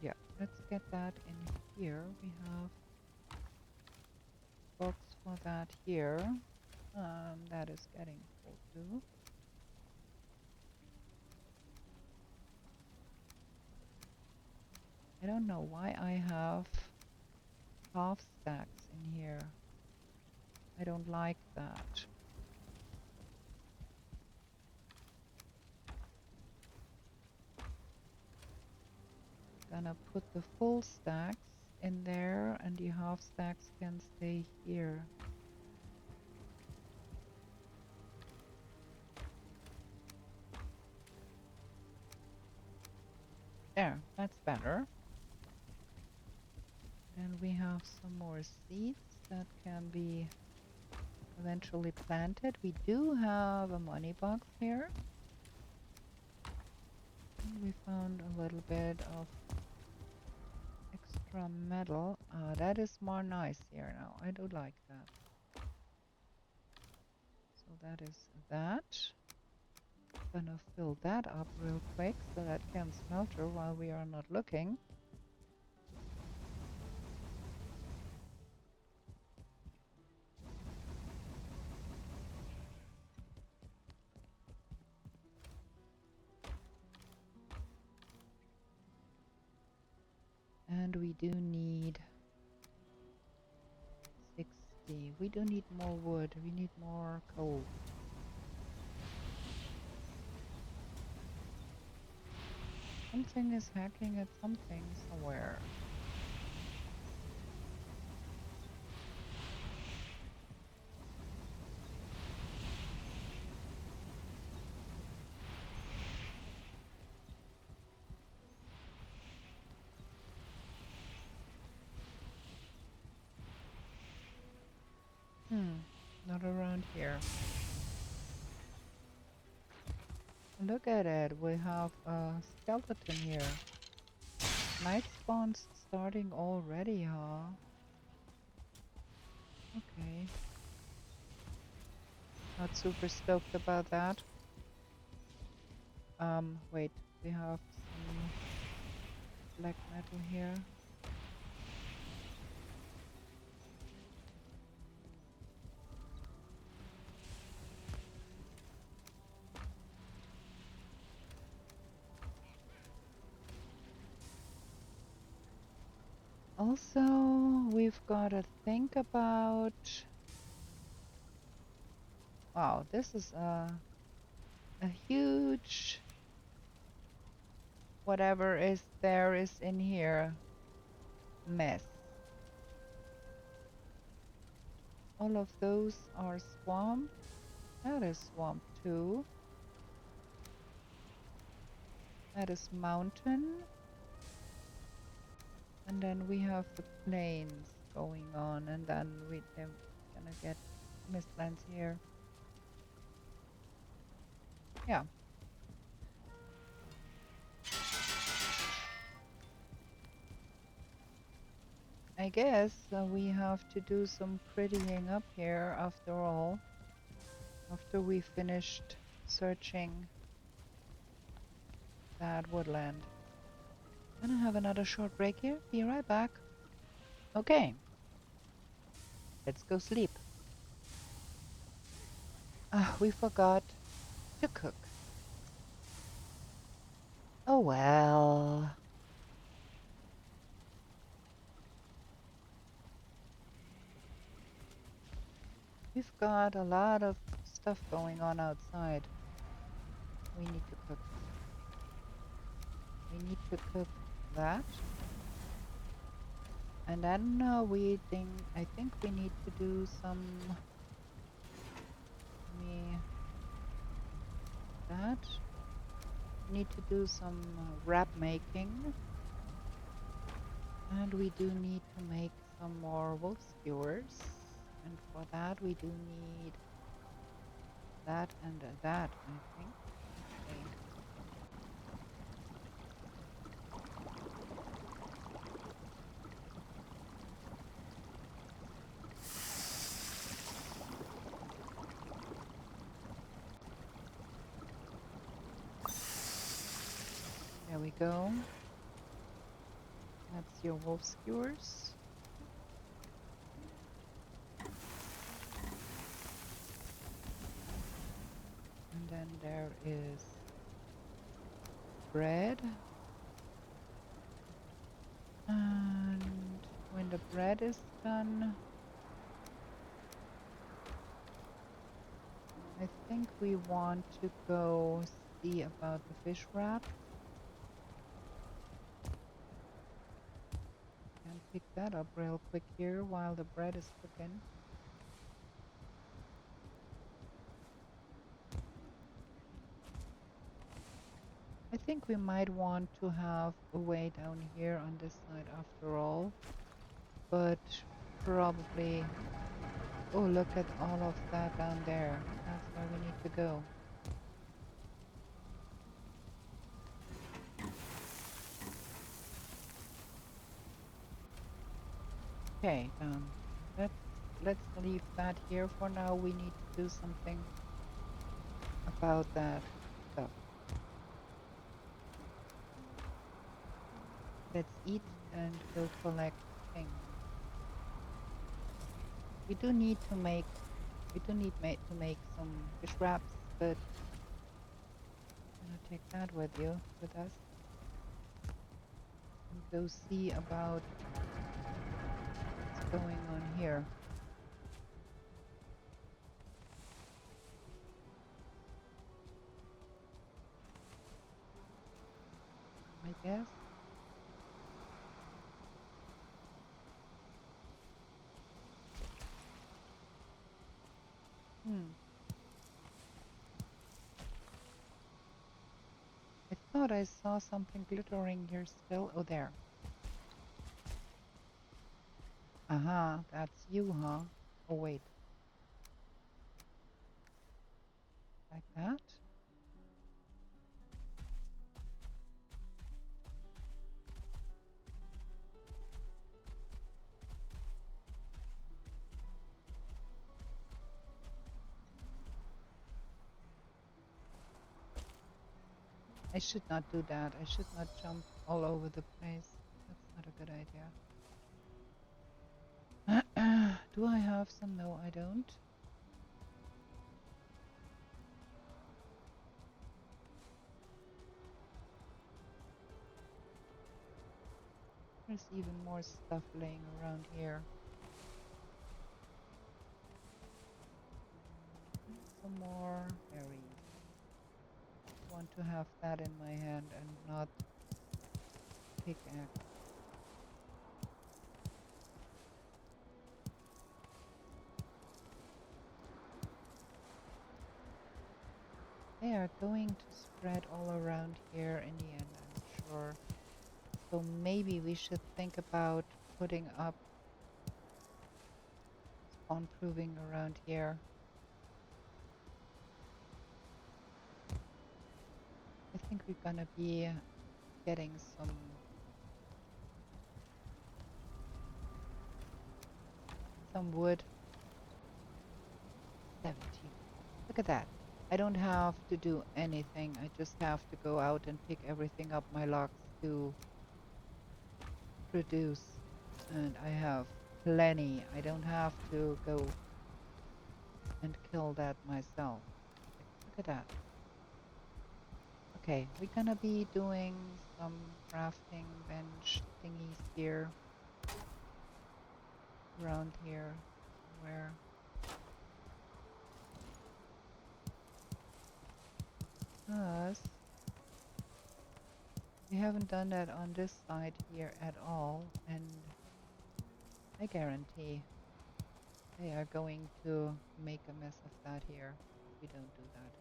Yeah, let's get that in here. We have box for that here. That is getting full too. I don't know why I have half stacks in here. I don't like that. Gonna put the full stacks in there and the half stacks can stay here. There, that's better. And we have some more seeds that can be eventually planted. We do have a money box here. And we found a little bit of from metal. That is more nice here now. I do like that. So that is that. Gonna fill that up real quick so that can smelter while we are not looking. And we do need 60. We do need more wood. We need more coal. Something is hacking at something somewhere. Not around here. Look at it. We have a skeleton here. Night spawns starting already, huh? Okay. Not super stoked about that. Wait. We have some black metal here. Also, we've got to think about... Wow, this is a huge... Whatever is there is in here. Mess. All of those are swamp. That is swamp too. That is mountain. And then we have the plains going on, and then we're gonna get mistlands here. Yeah. I guess we have to do some prettying up here after all. After we finished searching that woodland. Gonna have another short break here. Be right back. Okay. Let's go sleep. We forgot to cook. Oh well. We've got a lot of stuff going on outside. We need to cook. We need to cook that. And then I think we need to do some... that. We need to do some wrap making. And we do need to make some more wolf skewers. And for that we do need that and that, I think. Okay. There we go. That's your wolf skewers. And then there is bread. And when the bread is done, I think we want to go see about the fish wrap. Can pick that up real quick here while the bread is cooking. I think we might want to have a way down here on this side after all, but probably... Oh, look at all of that down there. That's where we need to go. Okay, let's let's leave that here for now. We need to do something about that stuff. Let's eat and go collect things. We do need to make to make some fish wraps, but I'm gonna take that with us and go see about what's going on here. I guess. I thought I saw something glittering here still. Oh, there. Aha, that's you, huh? Oh, wait. Like that? I should not do that. I should not jump all over the place. That's not a good idea. Do I have some? No, I don't. There's even more stuff laying around here. Some more berries. I want to have that in my hand and not pickaxe. They are going to spread all around here in the end, I'm sure. So maybe we should think about putting up spawn proving around here. I think we're gonna be getting some wood. 17. Look at that. I don't have to do anything. I just have to go out and pick everything up my logs to produce. And I have plenty. I don't have to go and kill that myself. Look at that. Okay, we're gonna be doing some crafting bench thingies here. Around here somewhere. Because we haven't done that on this side here at all, and I guarantee they are going to make a mess of that here if we don't do that.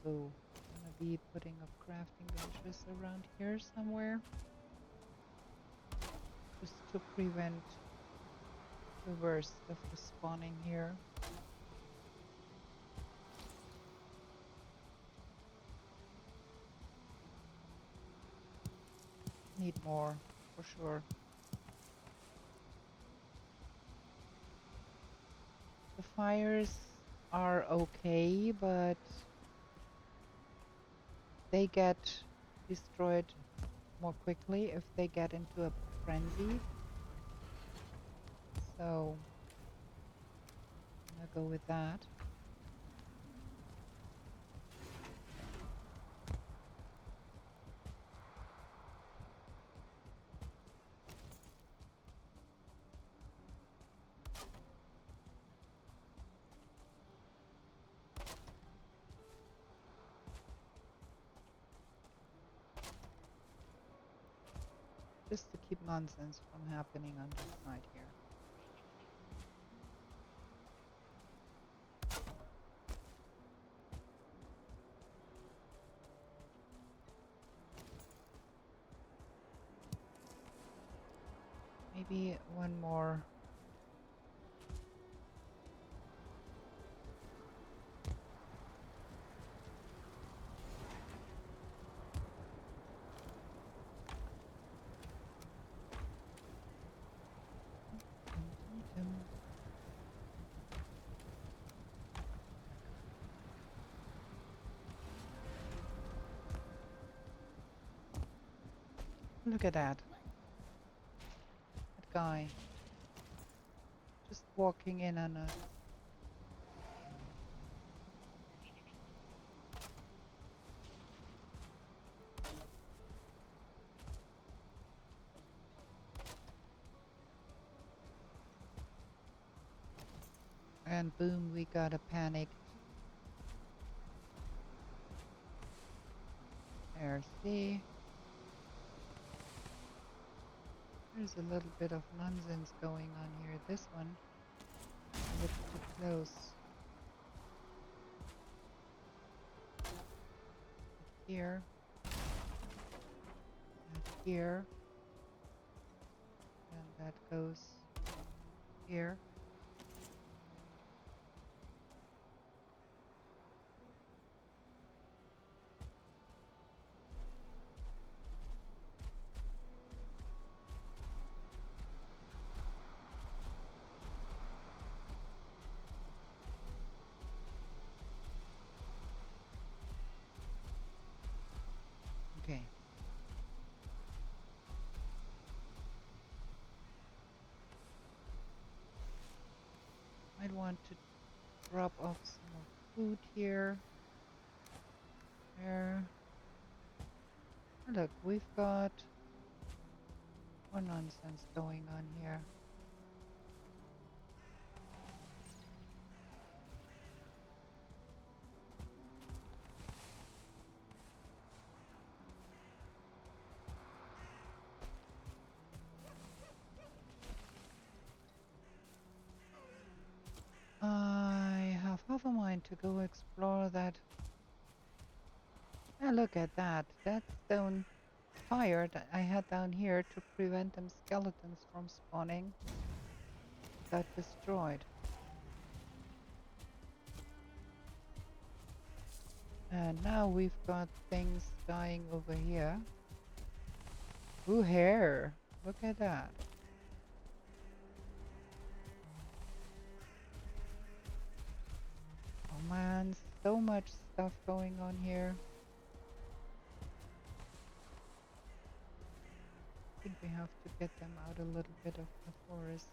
So I'm gonna be putting up crafting benches around here somewhere, just to prevent the worst of the spawning here. Need more, for sure. The fires are okay, but they get destroyed more quickly if they get into a frenzy. So I'm gonna go with that. Just to keep nonsense from happening on this side here. Maybe one more. Look at that. That guy. Just walking in on us. And boom, we got a panic. There, see? There's a little bit of nonsense going on here. This one, a little too close. Here. And here. And that goes here. Okay. Might want to drop off some more food here. There. Oh, look, we've got more nonsense going on here. I have half a mind to go explore that. Ah, look at that. That stone fire that I had down here to prevent them skeletons from spawning got destroyed. And now we've got things dying over here. Ooh, hair. Look at that. Oh man, so much stuff going on here. I think we have to get them out a little bit of the forest.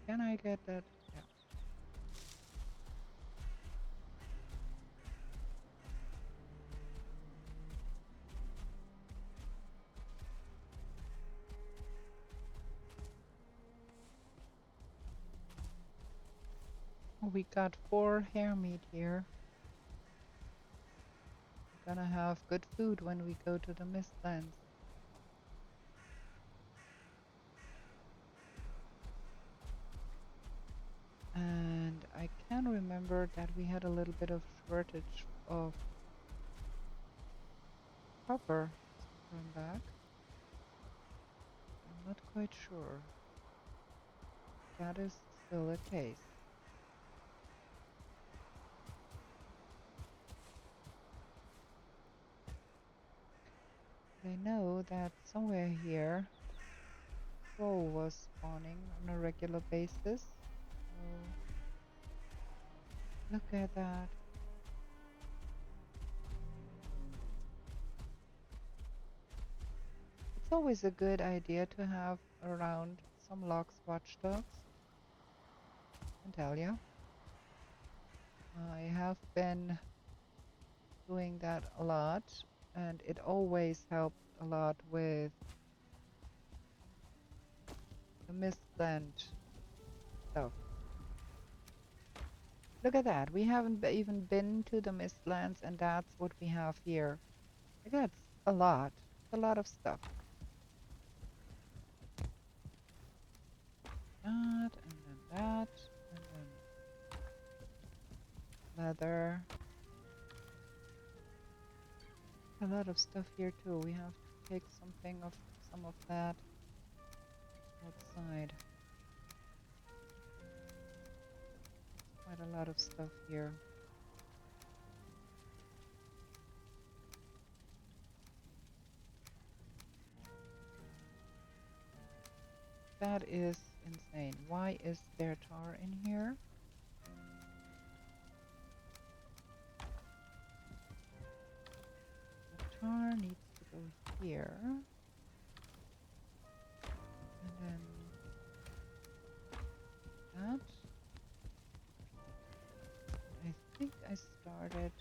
Can I get that? Yeah. Oh, we got 4 hair meat here. We're gonna have good food when we go to the Mistlands. And I can remember that we had a little bit of shortage of copper from back. I'm not quite sure. That is still the case. I know that somewhere here, coal was spawning on a regular basis. So look at that. It's always a good idea to have around some logs watchdogs. I can tell you. I have been doing that a lot, and it always helped a lot with the Mistland stuff. Look at that. We haven't even been to the Mistlands, and that's what we have here. That's a lot. A lot of stuff. That, and then that, and then leather. A lot of stuff here too. We have to take some of that outside. Quite a lot of stuff here. That is insane. Why is there tar in here? tar needs to go here. And then that. I think I started,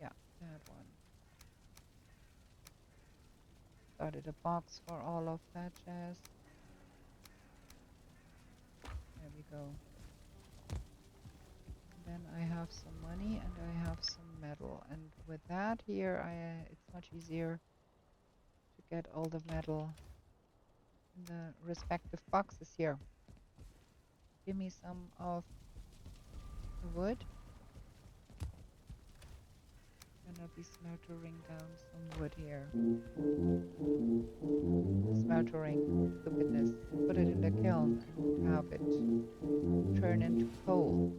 yeah, that one. Started a box for all of that jazz. There we go. And then I have some money and I have some metal. And with that here, it's much easier to get all the metal in the respective boxes here. Give me some of the wood. Gonna be smeltering down some wood here. Smeltering, stupidness. Put it in the kiln and have it turn into coal.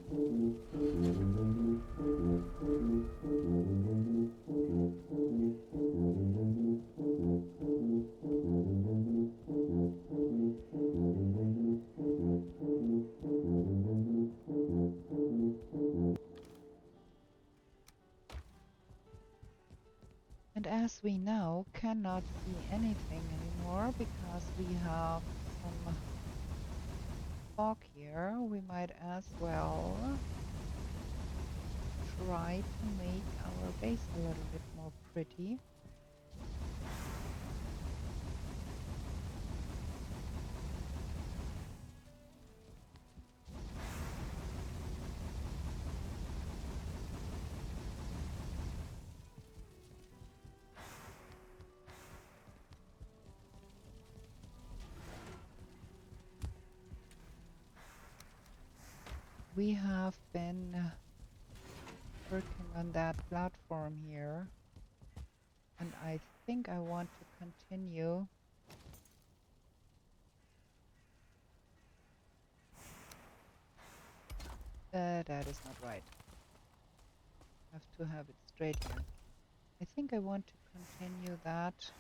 And as we now cannot see anything anymore because we have some fog here, we might as well try to make our base a little bit more pretty. We have been working on that platform here, and I think I want to continue that is not right. Have to have it straight here. I think I want to continue that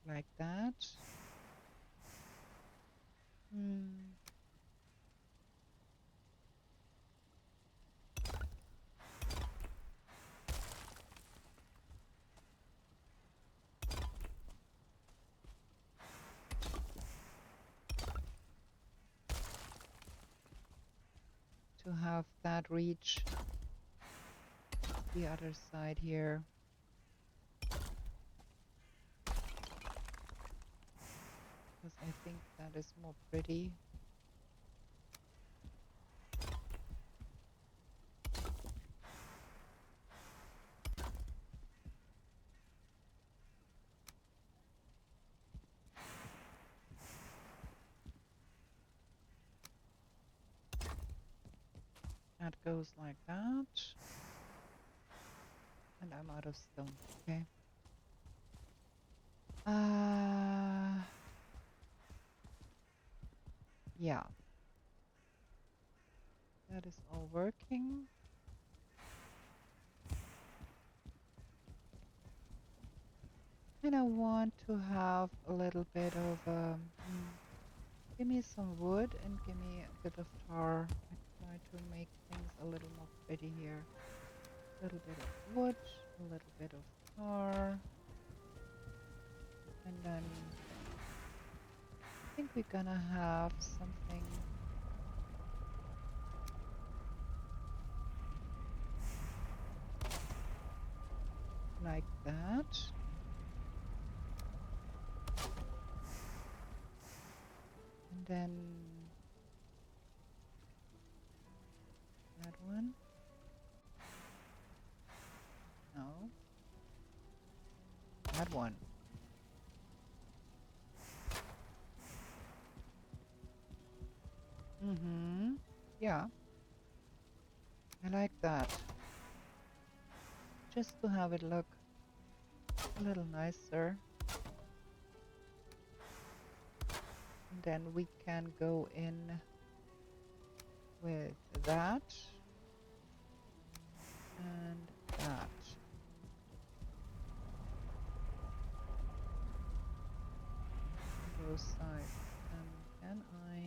like that. To have that reach the other side here. Because I think that is more pretty. That goes like that. And I'm out of stone, okay. Yeah. That is all working. And I want to have a little bit of, give me some wood and give me a bit of tar. I try to make things a little more pretty here. A little bit of wood, a little bit of tar. And then I think we're gonna have something like that. And then that one. No. That one. Yeah. I like that. Just to have it look a little nicer. And then we can go in with that and that. Both sides. And can I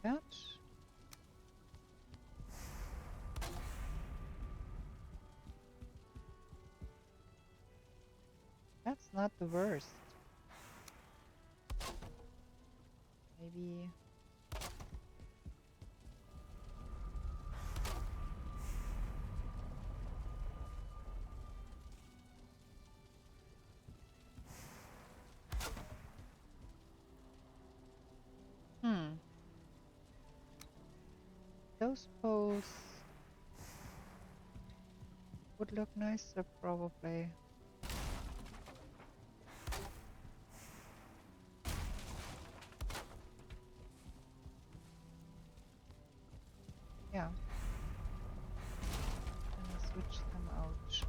that? not the worst. Maybe... Those poles would look nicer, probably. Yeah. And switch them out.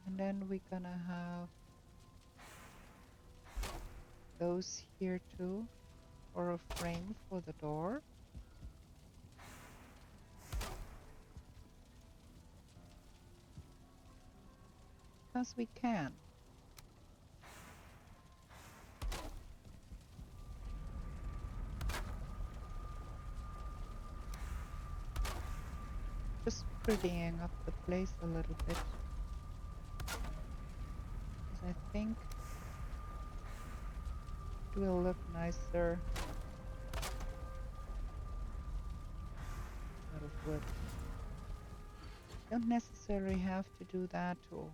And then we're gonna have those here too, or a frame for the door. Because we can. Just prettying up the place a little bit. Because I think it will look nicer out of wood. Don't necessarily have to do that to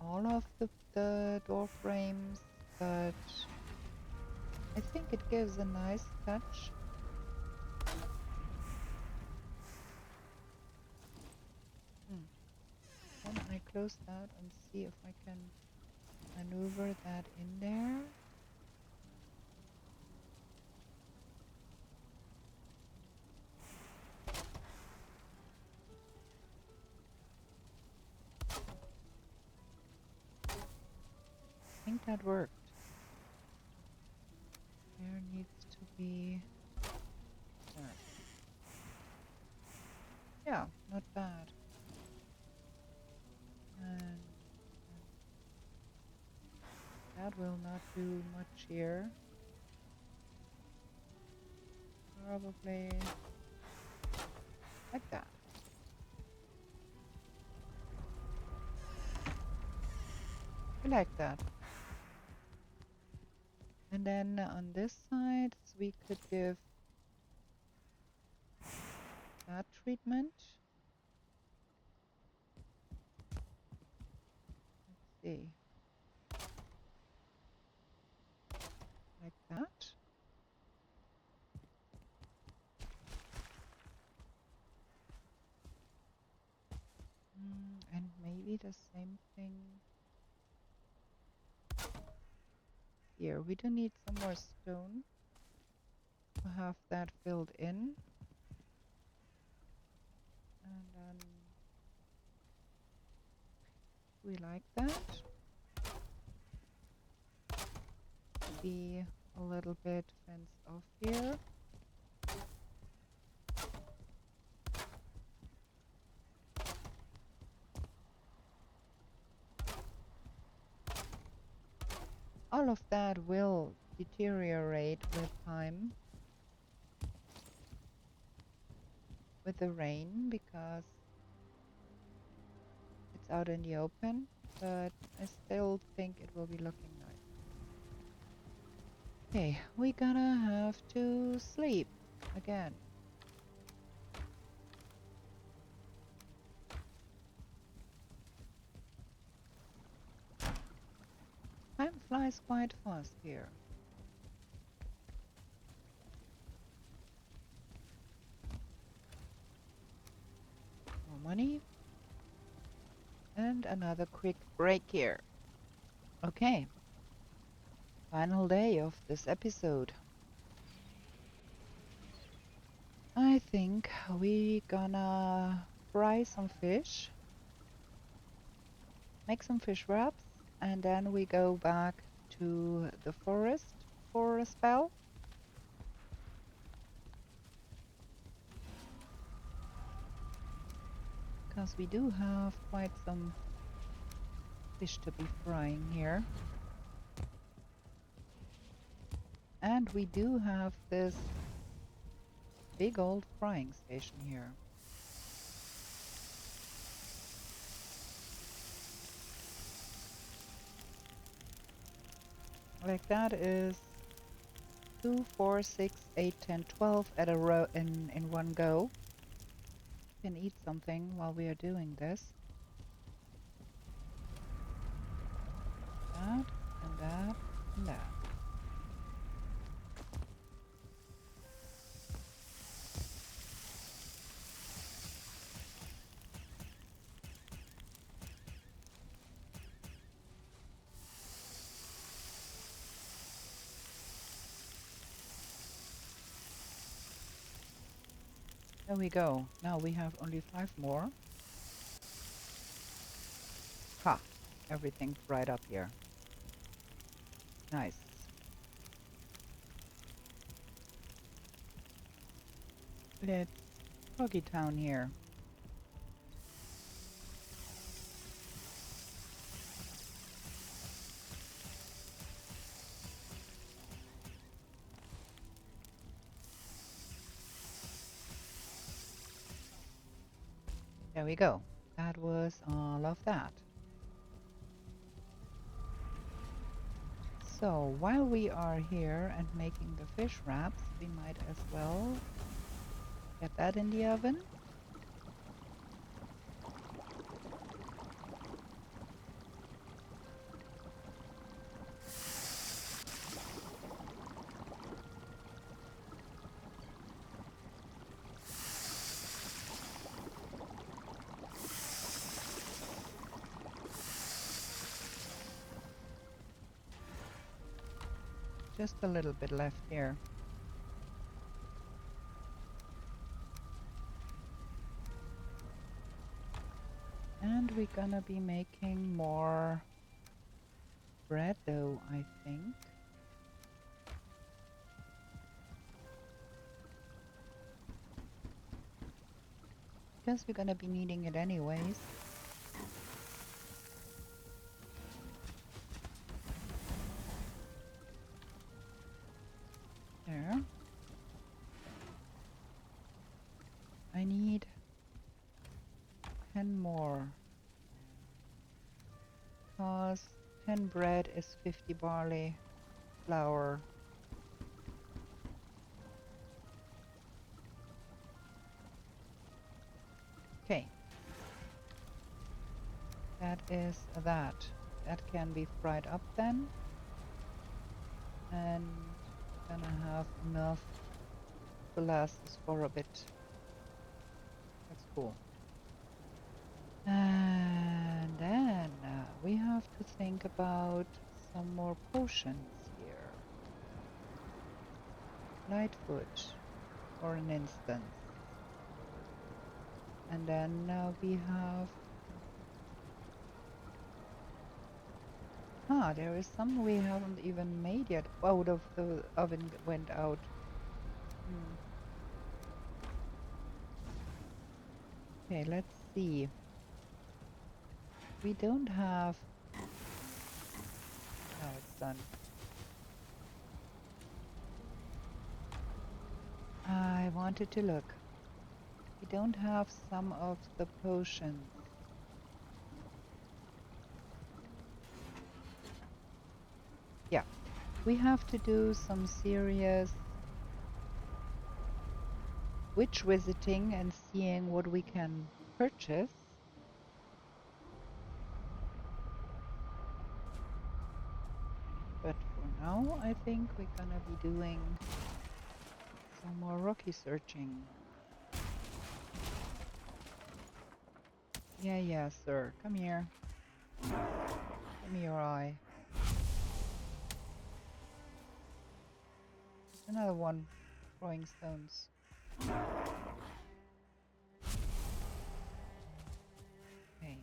all of the door frames, but I think it gives a nice touch. Can I close that and see if I can maneuver that in there? I think that worked. There needs to be... There. Yeah, not bad. And that will not do much here. Probably like that. I like that. And then on this side, we could give that treatment. Let's see. Like that. And maybe the same thing here. We do need some more stone to have that filled in. And then we like that. Be a little bit fenced off here. All of that will deteriorate with time, with the rain, because it's out in the open, but I still think it will be looking nice. Okay, we gonna have to sleep again. Time flies quite fast here. More money. And another quick break here. Okay. Final day of this episode. I think we gonna fry some fish. Make some fish wraps. And then we go back to the forest for a spell. Because we do have quite some fish to be frying here. And we do have this big old frying station here. Like that is 2, 4, 6, 8, 10, 12 at a row in one go. Can eat something while we are doing this. That and that and that. There we go. Now we have only 5 more. Ha! Everything's right up here. Nice. It's Foggy Town here. There we go. That was all of that. So while we are here and making the fish wraps, we might as well get that in the oven. Just a little bit left here. And we're gonna be making more bread dough, I think. Because we're gonna be needing it anyways. There. I need 10 more. Because 10 bread is 50 barley flour. Okay. That is that. That can be fried up then. And gonna have enough to last us for a bit. That's cool. And then we have to think about some more potions here. Lightfoot, for an instance. And then we have... Ah, there is some we haven't even made yet. Out of the oven went out. Okay, let's see. We don't have... Now it's done. I wanted to look. We don't have some of the potions. Yeah, we have to do some serious witch visiting and seeing what we can purchase. But for now, I think we're gonna be doing some more rocky searching. Yeah, sir. Come here. Give me your eye. There's another one throwing stones. Okay.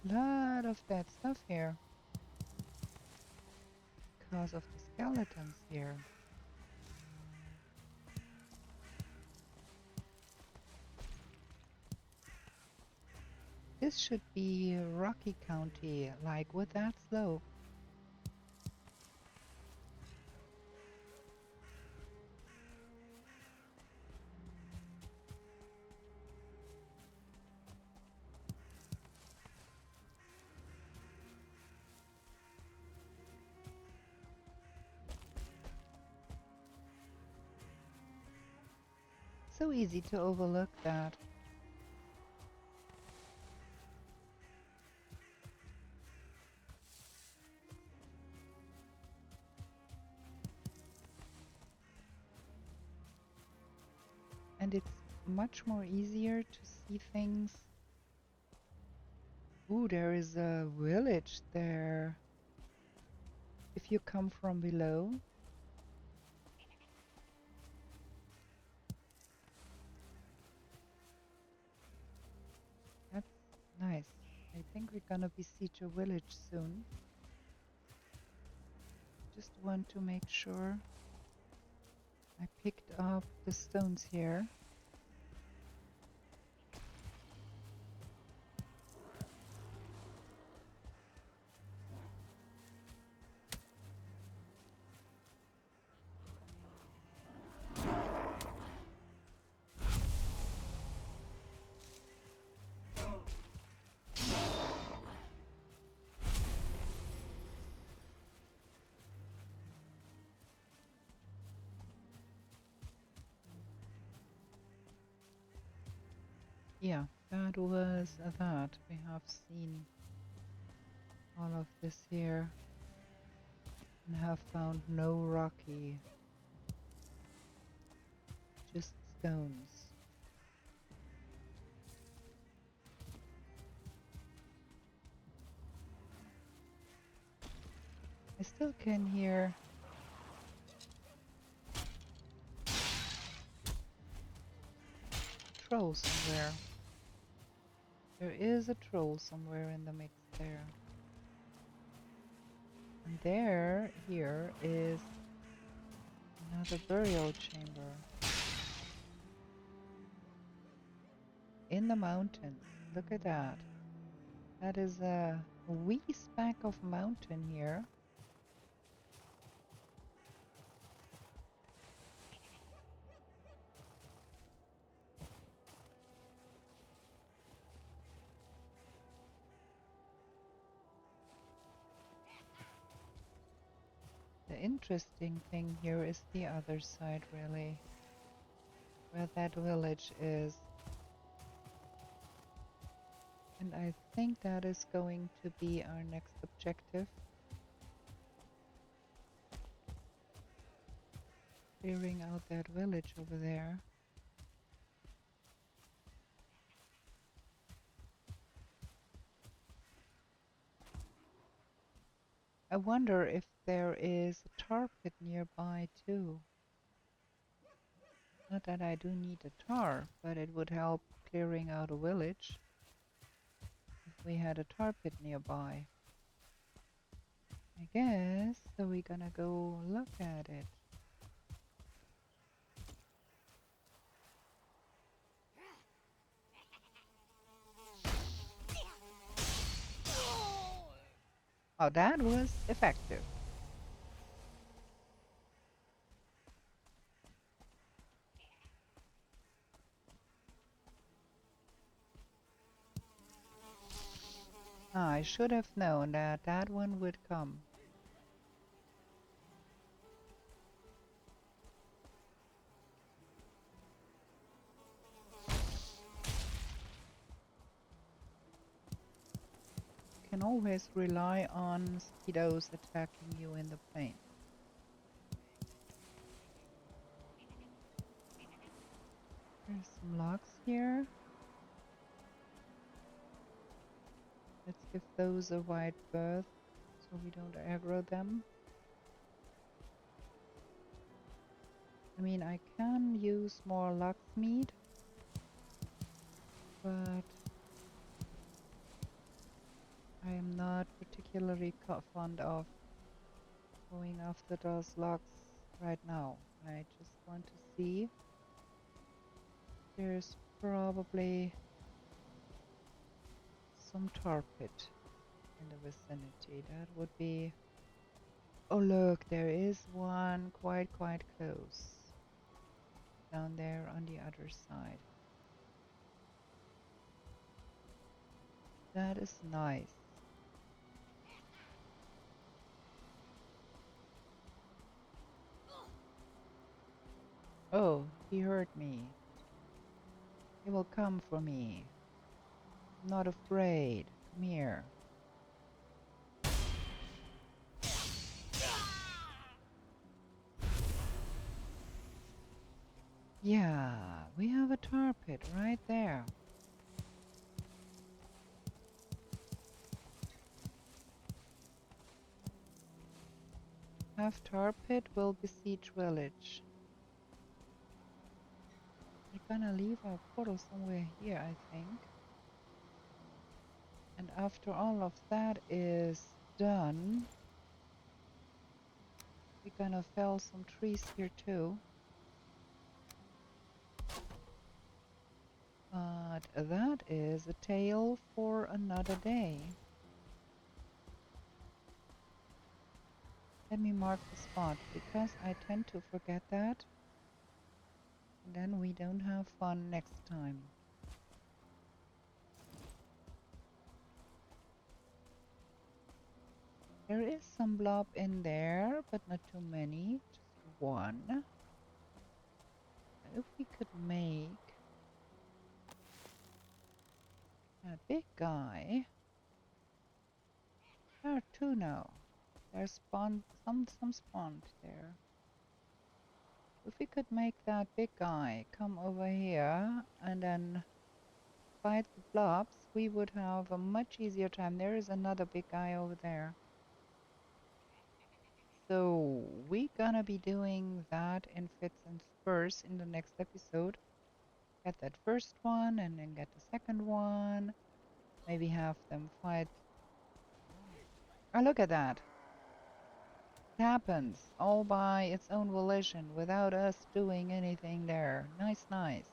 Lot of that stuff here. Because of the skeletons here. this should be Rocky County, like with that slope. So easy to overlook that. And it's much more easier to see things. Ooh, there is a village there. If you come from below. That's nice. I think we're gonna besiege a village soon. Just want to make sure I picked up the stones here. Yeah, that was that. We have seen all of this here and have found no rocky, just stones. I still can hear a troll somewhere. There is a troll somewhere in the mix there. And here is another burial chamber. In the mountains. Look at that. That is a wee speck of mountain here. The interesting thing here is the other side, really, where that village is. And I think that is going to be our next objective. Clearing out that village over there. I wonder if there is a tar pit nearby too. Not that I do need a tar, but it would help clearing out a village if we had a tar pit nearby. I guess, so we're gonna go look at it. Oh, that was effective. I should have known that that one would come. You can always rely on mosquitoes attacking you in the plane. There's some logs here. Let's give those a wide berth so we don't aggro them. I mean, I can use more locksmith, but I am not particularly fond of going after those logs right now. I just want to see. There's probably some tar pit in the vicinity. That would be... Oh look, there is one quite close. Down there on the other side. That is nice. Oh, he heard me. He will come for me. I'm not afraid. Come here. Yeah, we have a tar pit right there. Half tar pit will besiege village. We're gonna leave our portal somewhere here, I think. And after all of that is done, we're gonna fell some trees here too. But that is a tale for another day. Let me mark the spot, because I tend to forget that. And then we don't have fun next time. There is some blob in there, but not too many. Just one. If we could make that big guy. There are two now. There's spawned some spawned there. If we could make that big guy come over here and then fight the blobs, we would have a much easier time. There is another big guy over there. So we're gonna be doing that in fits and spurs in the next episode. Get that first one and then get the second one. Maybe have them fight. Oh, look at that. It happens all by its own volition without us doing anything there. Nice, nice.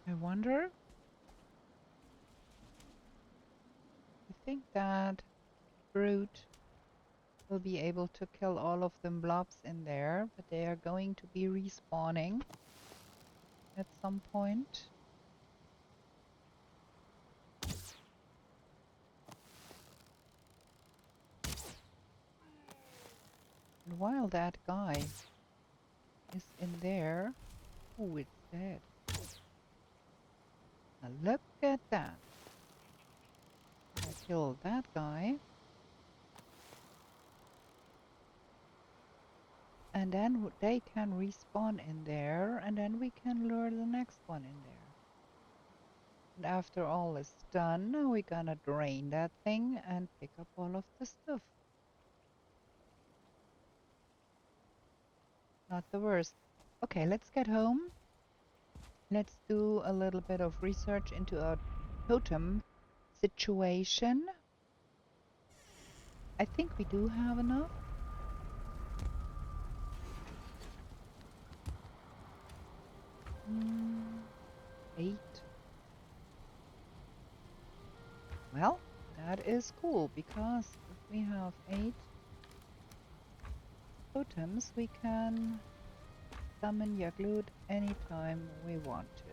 I wonder. I think that brute will be able to kill all of them blobs in there, but they are going to be respawning at some point. And while that guy is in there, oh, it's dead. Now look at that. I killed that guy. And then they can respawn in there, and then we can lure the next one in there. And after all is done, we're gonna drain that thing and pick up all of the stuff. Not the worst. Okay, let's get home. Let's do a little bit of research into our totem situation. I think we do have enough. 8. Well, that is cool, because if we have 8 totems, we can summon Yaglut anytime we want to.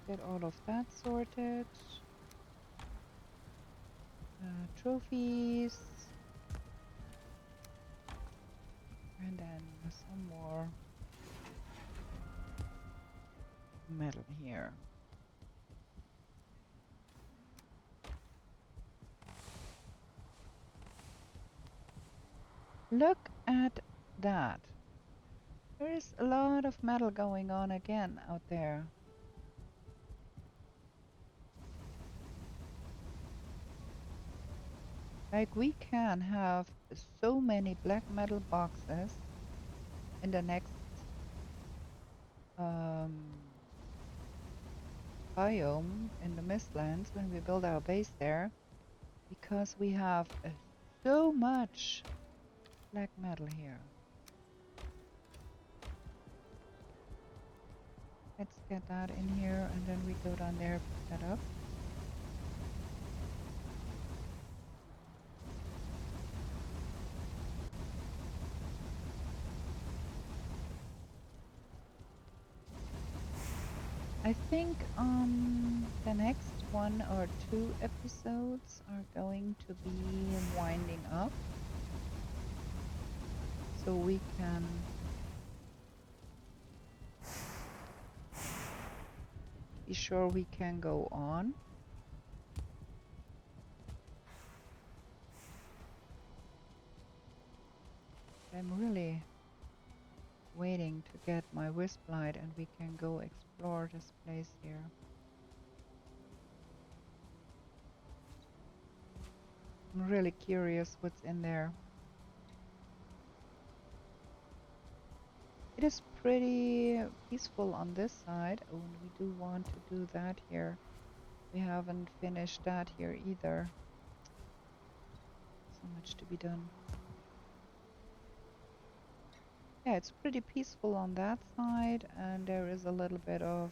Let's get all of that sorted. Trophies. And then some more metal here. Look at that. There is a lot of metal going on again out there. Like, we can have so many black metal boxes in the next biome in the Mistlands when we build our base there, because we have so much black metal here. Let's get that in here and then we go down there, pick that up. I think the next 1 or 2 episodes are going to be winding up, so we can be sure we can go on. I'm really waiting to get my wisp light and we can go explore this place here. I'm really curious what's in there. It is pretty peaceful on this side. Oh, and we do want to do that here. We haven't finished that here either. So much to be done. Yeah, it's pretty peaceful on that side, and there is a little bit of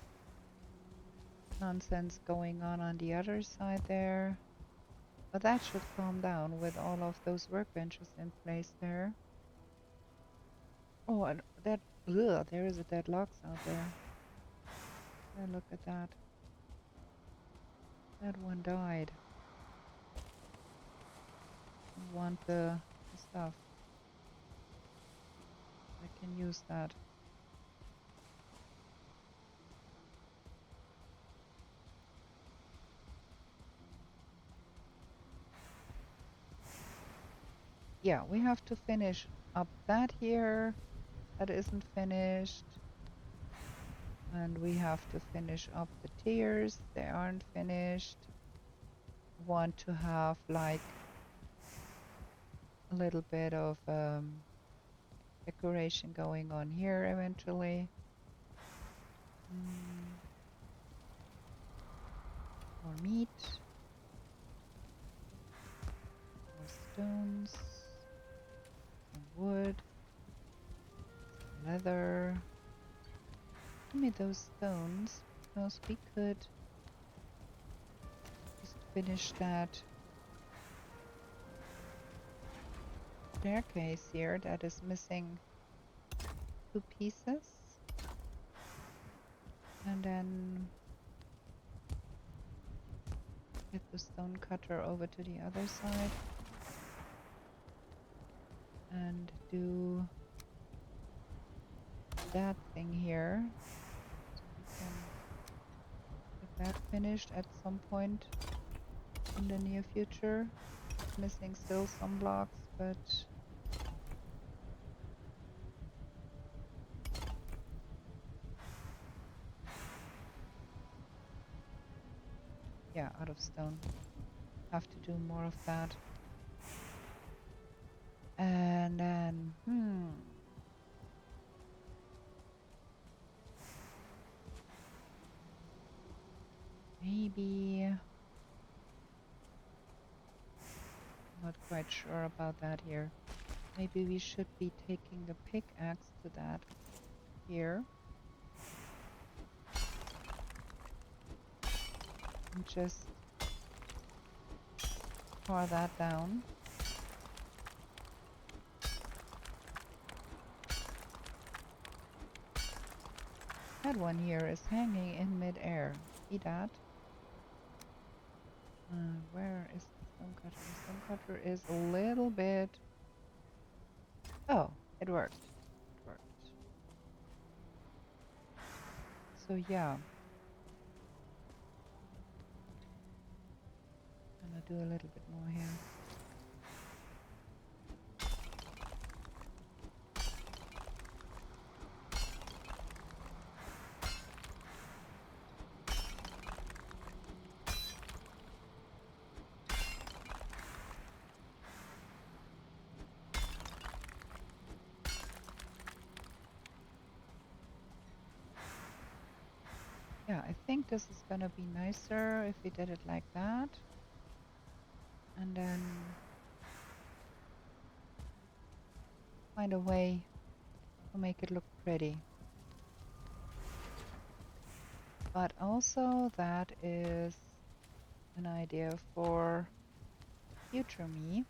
nonsense going on the other side there. But that should calm down with all of those workbenches in place there. Oh, and that, ugh, there is a dead logs out there. Yeah, look at that. That one died. I want the stuff. I can use that. Yeah, we have to finish up that here. That isn't finished. And we have to finish up the tiers. They aren't finished. Want to have like a little bit of decoration going on here eventually. More meat. More stones. Some wood. Some leather. Give me those stones, because we could just finish that staircase here that is missing 2 pieces. And then get the stone cutter over to the other side. And do that thing here. So we can get that finished at some point in the near future. It's missing still some blocks, but yeah, out of stone. Have to do more of that. And then, maybe, not quite sure about that here. Maybe we should be taking the pickaxe to that here. And just pour that down. That one here is hanging in mid-air. See that? Where is the stone cutter? The stone cutter is a little bit... Oh, it worked. It worked. So yeah. I'm gonna do a little bit more here. Yeah, I think this is gonna be nicer if we did it like that. And then find a way to make it look pretty. But also that is an idea for future me.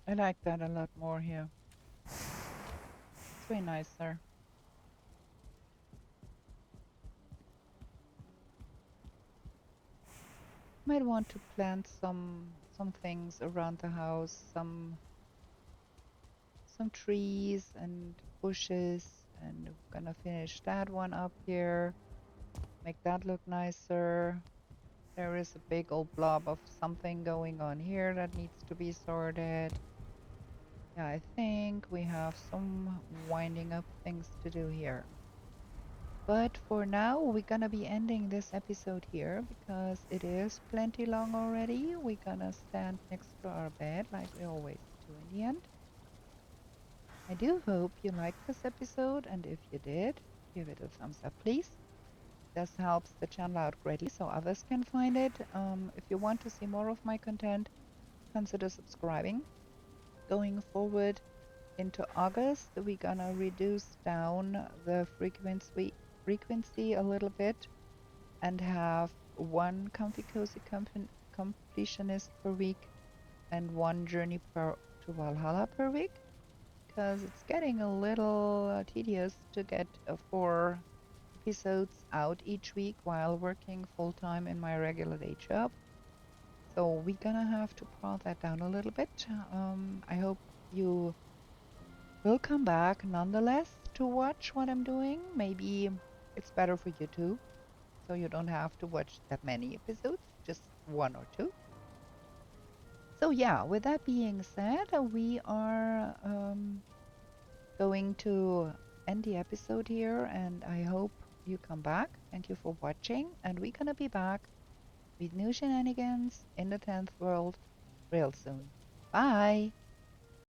I like that a lot more here. It's way nicer. Might want to plant some things around the house, some trees and bushes, and we're gonna finish that one up here. Make that look nicer. There is a big old blob of something going on here that needs to be sorted. Yeah, I think we have some winding up things to do here. But for now, we're gonna be ending this episode here because it is plenty long already. We're gonna stand next to our bed like we always do in the end. I do hope you liked this episode, and if you did, give it a thumbs up, please. This helps the channel out greatly so others can find it. If you want to see more of my content, consider subscribing. Going forward into August, we're gonna reduce down the frequency a little bit and have one comfy cozy completionist per week and one journey to Valhalla per week, because it's getting a little tedious to get 4 episodes out each week while working full-time in my regular day job. So we're gonna have to pare that down a little bit. I hope you will come back nonetheless to watch what I'm doing. Maybe it's better for you too, so you don't have to watch that many episodes, just 1 or 2. So yeah, with that being said, we are going to end the episode here, and I hope you come back. Thank you for watching, and we're gonna be back with new shenanigans in the 10th world real soon. Bye!